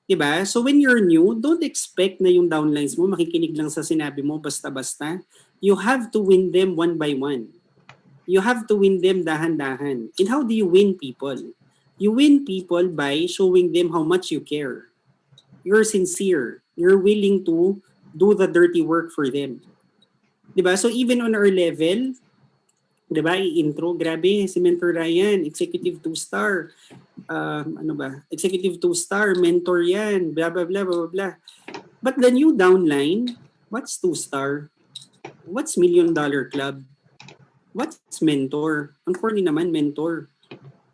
Diba? So when you're new, don't expect na yung downlines mo makikinig lang sa sinabi mo basta-basta. You have to win them one by one. You have to win them dahan-dahan. And how do you win people? You win people by showing them how much you care. You're sincere. You're willing to do the dirty work for them. Diba? So even on our level, diba, i-intro, grabe, si Mentor Ryan, Executive 2-star. Executive 2-star, mentor yan, blah, blah, blah, blah, blah. But the new downline, what's 2-star? What's $1 Million Club? What's mentor? Ang corny naman, mentor.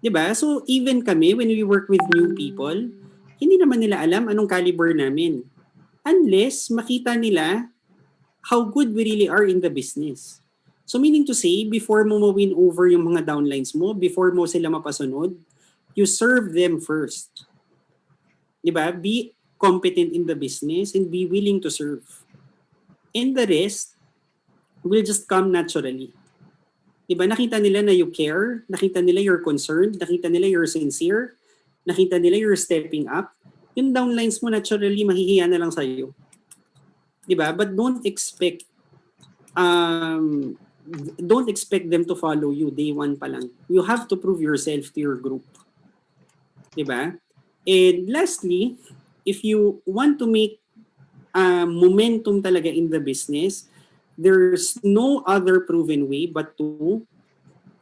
Diba? So even kami, when we work with new people, hindi naman nila alam anong caliber namin. Unless makita nila how good we really are in the business. So meaning to say, before mo ma-win over yung mga downlines mo, before mo sila mapasunod, you serve them first. Diba? Be competent in the business and be willing to serve. And the rest will just come naturally. Diba? Nakita nila na you care, nakita nila you're concerned, nakita nila you're sincere, nakita nila you're stepping up. Yung downlines mo naturally mahihiya na lang sa'yo. Diba? But don't expect them to follow you day one pa lang. You have to prove yourself to your group. Diba? And lastly, if you want to make momentum talaga in the business, there's no other proven way but to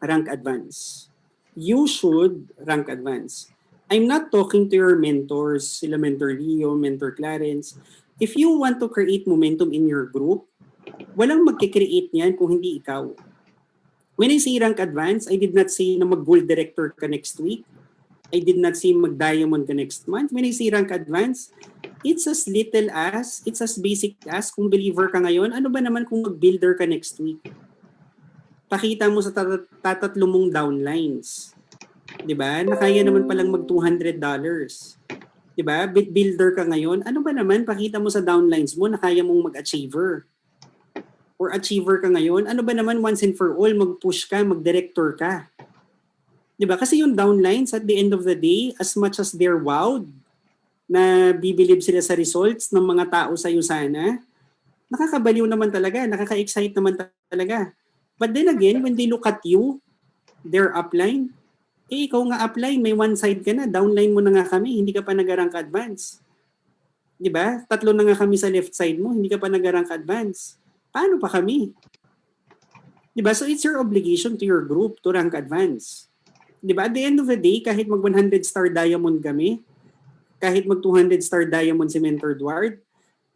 rank advance. You should rank advance. I'm not talking to your mentors, sila Mentor Leo, Mentor Clarence. If you want to create momentum in your group, walang magkikreate niyan kung hindi ikaw. When I say rank advance, I did not say na mag-gold director ka next week. I did not say mag-diamond ka next month. When I say rank advance, it's as little as, it's as basic as kung believer ka ngayon, ano ba naman kung mag-builder ka next week? Pakita mo sa tatatlo mong downlines. 'Di ba? Nakaya naman palang mag $200. 'Di ba? Builder ka ngayon, ano ba naman pakita mo sa downlines mo na kaya mong mag-achiever? Or achiever ka ngayon, ano ba naman once and for all mag-push ka, mag-director ka? 'Di ba? Kasi yung downlines at the end of the day, as much as they're wowed na bibilib sila sa results ng mga tao sa iyo sana, nakakabaliw naman talaga, nakaka-excite naman talaga. But then again, when they look at you, their upline, ikaw nga upline, may one side ka na, downline mo na nga kami, hindi ka pa nag-rank advance. 'Di ba? Tatlo na nga kami sa left side mo, hindi ka pa nag-rank advance. Paano pa kami? 'Di ba? So it's your obligation to your group to rank advance. 'Di ba? At the end of the day, kahit mag 100 star diamond kami, kahit mag 200 star diamond si Mentor Edward,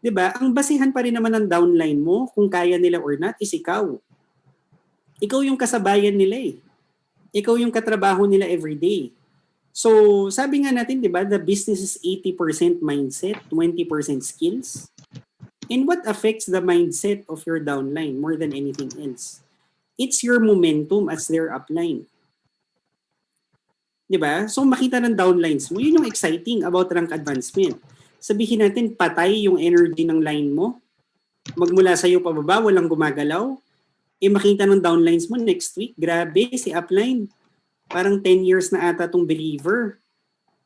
'di ba? Ang basihan pa rin naman ng downline mo kung kaya nila or not is ikaw. Ikaw yung kasabayan nila eh. Ikaw yung katrabaho nila everyday. So, sabi nga natin, 'di ba, the business is 80% mindset, 20% skills. And what affects the mindset of your downline more than anything else? It's your momentum as their upline. 'Di ba? So makita ng downlines mo, yun yung exciting about rank advancement. Sabihin natin patay yung energy ng line mo. Magmula sa iyo pababa, walang gumagalaw. Makita ng downlines mo next week, grabe si upline. Parang 10 years na ata tong believer.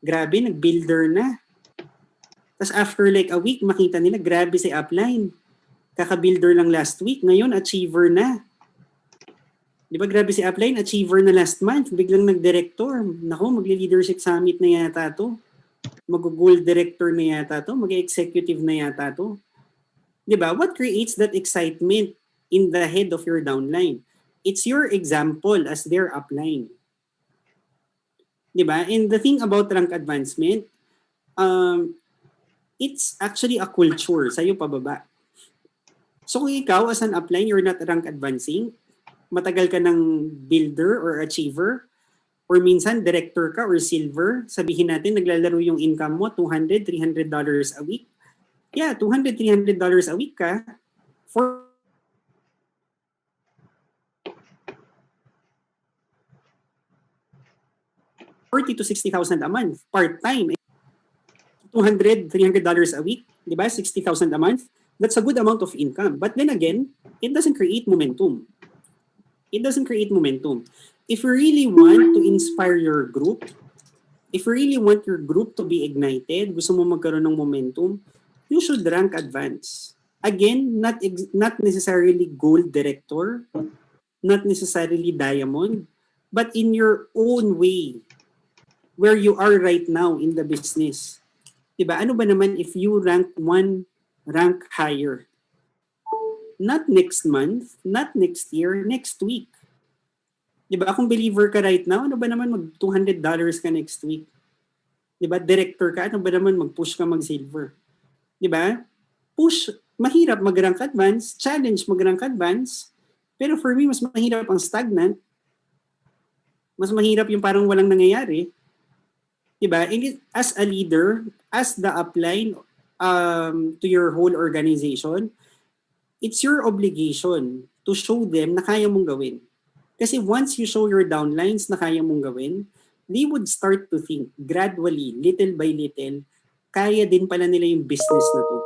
Grabe, nag-builder na. Tapos after like a week, makita nila, grabe si upline. Kaka-builder lang last week, ngayon achiever na. Di ba grabe si upline, achiever na last month, biglang nag-director. Nako, magli-leadership summit na yata to. Mag-gold director na yata to, mag-executive na yata to. Di ba? What creates that excitement in the head of your downline? It's your example as their upline. Di ba? And the thing about rank advancement, it's actually a culture sa'yo pababa. So kung ikaw as an upline, you're not rank advancing, matagal ka ng builder or achiever, or minsan director ka or silver, sabihin natin naglalaro yung income mo, $200, $300 a week. Yeah, $200, $300 a week ka, for $40,000 to $60,000 a month, part-time. $200, $300 a week, di ba? $60,000 a month. That's a good amount of income. But then again, it doesn't create momentum. It doesn't create momentum. If you really want to inspire your group, if you really want your group to be ignited, gusto mo magkaroon ng momentum, you should rank advance. Again, not necessarily gold director, not necessarily diamond, but in your own way, where you are right now in the business. Diba? Ano ba naman if you rank one rank higher? Not next month, not next year, next week. Diba? Kung believer ka right now, ano ba naman mag $200 ka next week? Diba? Director ka, ano ba naman mag-push ka mag-silver? Diba? Push, mahirap mag-rank advance, challenge mag-rank advance, pero for me, mas mahirap ang stagnant. Mas mahirap yung parang walang nangyayari. Diba? And as a leader, as the upline to your whole organization, it's your obligation to show them na kaya mong gawin. Kasi once you show your downlines na kaya mong gawin, they would start to think gradually, little by little, kaya din pala nila yung business na to.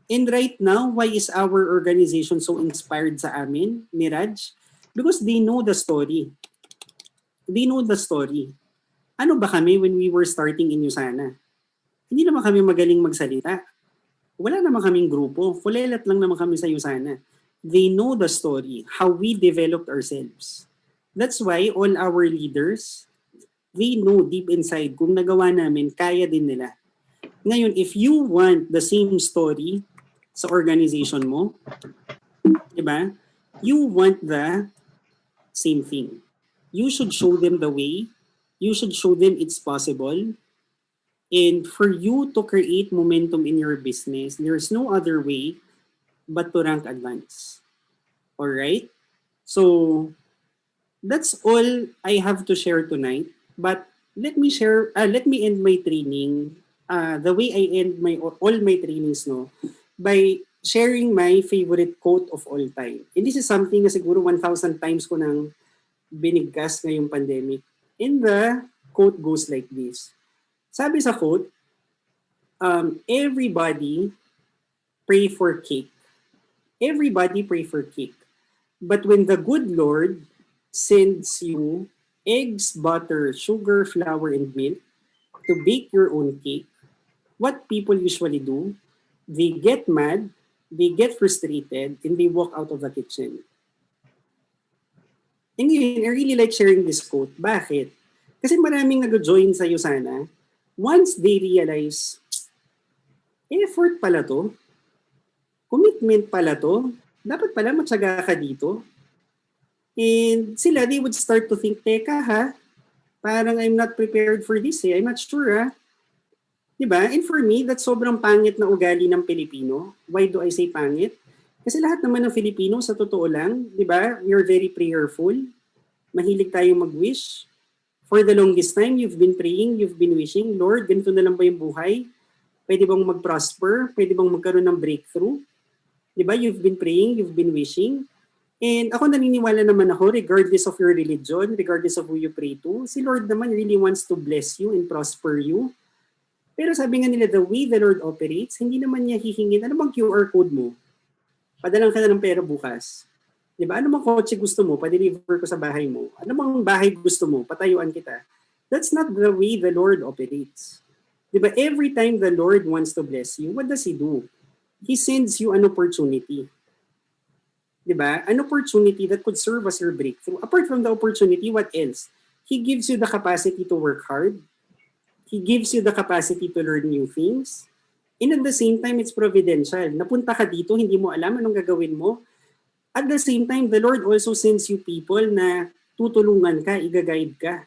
And right now, why is our organization so inspired sa amin, ni Raj? Because they know the story. They know the story. Ano ba kami when we were starting in Usana? Hindi naman kami magaling magsalita. Wala naman kaming grupo. Kulelat lang naman kami sa Usana. They know the story, how we developed ourselves. That's why all our leaders, they know deep inside kung nagawa namin, kaya din nila. Ngayon, if you want the same story sa organization mo, diba? You want the same thing. You should show them the way. You should show them it's possible. And for you to create momentum in your business, there's no other way but to rank advance. All right? So that's all I have to share tonight. But let me end my training, the way I end all my trainings, no, by sharing my favorite quote of all time. And this is something na siguro 1,000 times ko nang binigkas ngayong pandemic. And the quote goes like this. Sabi sa quote, everybody pray for cake. Everybody pray for cake. But when the good Lord sends you eggs, butter, sugar, flour, and milk to bake your own cake, what people usually do, they get mad, they get frustrated, and they walk out of the kitchen. And yun, I really like sharing this quote. Bakit? Kasi maraming nag-join sa'yo sana. Once they realize, effort pala to, commitment pala to, dapat pala matyaga ka dito. And sila, they would start to think, teka ha, parang I'm not prepared for this I'm not sure ha. Diba? And for me, that's sobrang pangit na ugali ng Pilipino. Why do I say pangit? Kasi lahat naman ng Filipino, sa totoo lang, di ba, we are very prayerful. Mahilig tayong mag-wish. For the longest time, you've been praying, you've been wishing, Lord, ganito na lang ba yung buhay? Pwede bang mag-prosper? Pwede bang magkaroon ng breakthrough? Di ba? You've been praying, you've been wishing. And ako naniniwala naman ako, regardless of your religion, regardless of who you pray to, si Lord naman really wants to bless you and prosper you. Pero sabi nga nila, the way the Lord operates, hindi naman niya hihingin, ano bang QR code mo? Padalang ka na ng pera bukas. Di ba? Ano bang kotse gusto mo? Pa-deliver ko sa bahay mo. Ano bang bahay gusto mo? Patayuan kita. That's not the way the Lord operates. Di ba? Every time the Lord wants to bless you, what does He do? He sends you an opportunity. Di ba? An opportunity that could serve as your breakthrough. Apart from the opportunity, what else? He gives you the capacity to work hard. He gives you the capacity to learn new things. And at the same time, it's providential. Napunta ka dito, hindi mo alam anong gagawin mo. At the same time, the Lord also sends you people na tutulungan ka, i-guide ka.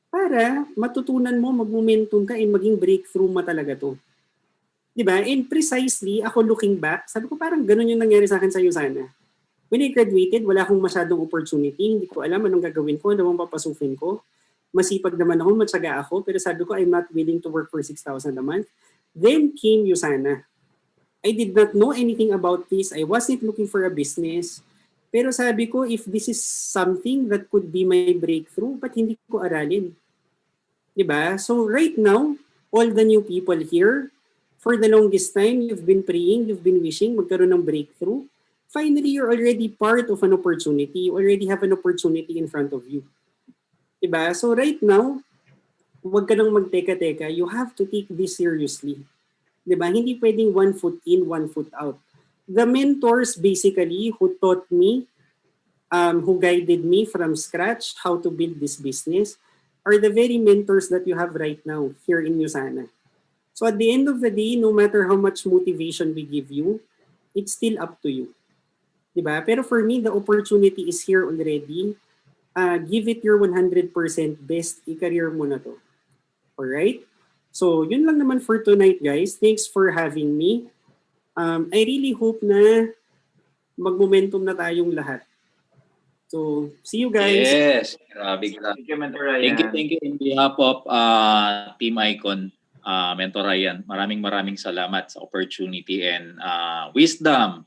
Para matutunan mo, mag-momentum ka, and maging breakthrough mo talaga to. Diba? And precisely, ako looking back, sabi ko parang ganun yung nangyari sa akin sa sana. When I graduated, wala akong masyadong opportunity. Hindi ko alam anong gagawin ko, ano bang papasukin ko. Masipag naman ako, matyaga ako, pero sabi ko, I'm not willing to work for 6,000 a month. Then came Usana. I did not know anything about this. I wasn't looking for a business. Pero sabi ko, if this is something that could be my breakthrough, ba't hindi ko aralin? Diba? So right now, all the new people here, for the longest time, you've been praying, you've been wishing, magkaroon ng breakthrough. Finally, you're already part of an opportunity. You already have an opportunity in front of you. Diba? So right now, huwag ka nang magteka-teka. You have to take this seriously. Diba? Hindi pwedeng 1 foot in, 1 foot out. The mentors basically who taught me, who guided me from scratch how to build this business are the very mentors that you have right now here in Usana. So at the end of the day, no matter how much motivation we give you, it's still up to you. Diba? Pero for me, the opportunity is here already. Give it your 100% best, i-career mo na to. Alright? So, yun lang naman for tonight, guys. Thanks for having me. I really hope na mag-momentum na tayong lahat. So, see you guys. Yes, grabe. Thank you, Mentor Ryan. Thank you in behalf of Team Icon, Mentor Ryan. Maraming salamat sa opportunity and wisdom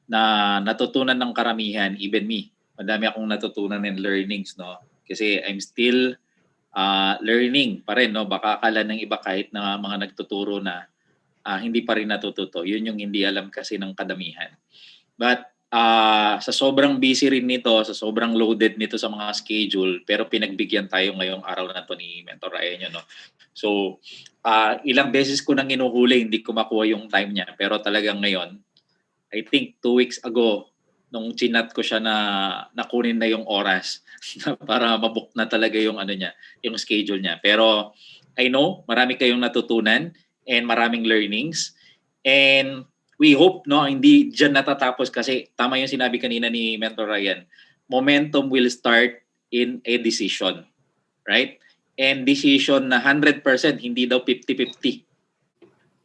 na natutunan ng karamihan, even me. Madami akong natutunan and learnings, no? Kasi I'm still learning pa rin, no? Baka akala ng iba kahit na mga nagtuturo na hindi pa rin natututo. Yun yung hindi alam kasi ng kadamihan. But sa sobrang busy rin nito, sa sobrang loaded nito sa mga schedule, pero pinagbigyan tayo ngayong araw na to ni Mentor Ryan, no? So, ilang beses ko nang inuhuli, hindi ko makuha yung time niya. Pero talagang ngayon, I think 2 weeks ago, nung chinat ko siya na nakunin na yung oras para mabook na talaga yung ano niya, yung schedule niya. Pero I know marami kayong natutunan and maraming learnings, and we hope no hindi diyan natatapos, kasi tama yung sinabi kanina ni Mentor Ryan. Momentum will start in a decision, right? and decision na 100%, hindi daw 50-50.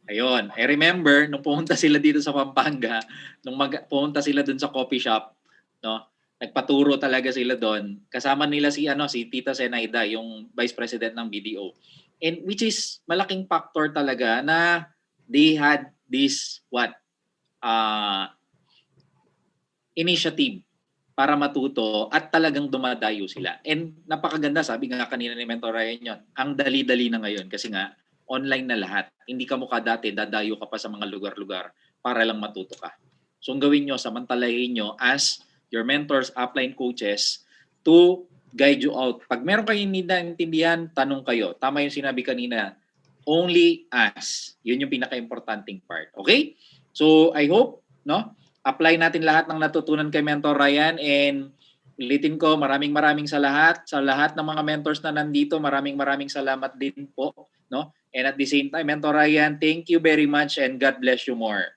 Ayun. I remember, nung pumunta sila dito sa Pampanga, nung pumunta sila dun sa coffee shop, no? Nagpaturo talaga sila doon. Kasama nila si Tita Zenaida, yung Vice President ng BDO. And which is malaking factor talaga na they had this initiative para matuto at talagang dumadayo sila. And napakaganda, sabi nga kanina ni Mentor Ryan yun, ang dali-dali na ngayon kasi nga online na lahat. Hindi ka mukha dati, dadayo ka pa sa mga lugar-lugar para lang matuto ka. So ang gawin nyo, samantalahin nyo as your mentors, upline coaches to guide you out. Pag meron kayong hindi naintindihan, tanong kayo. Tama yung sinabi kanina, only ask. Yun yung pinaka-importanting part. Okay? So I hope, no? Apply natin lahat ng natutunan kay Mentor Ryan, and ulitin ko, maraming sa lahat ng mga mentors na nandito, maraming salamat din po, no? And at the same time, Mentor Ryan, thank you very much and God bless you more.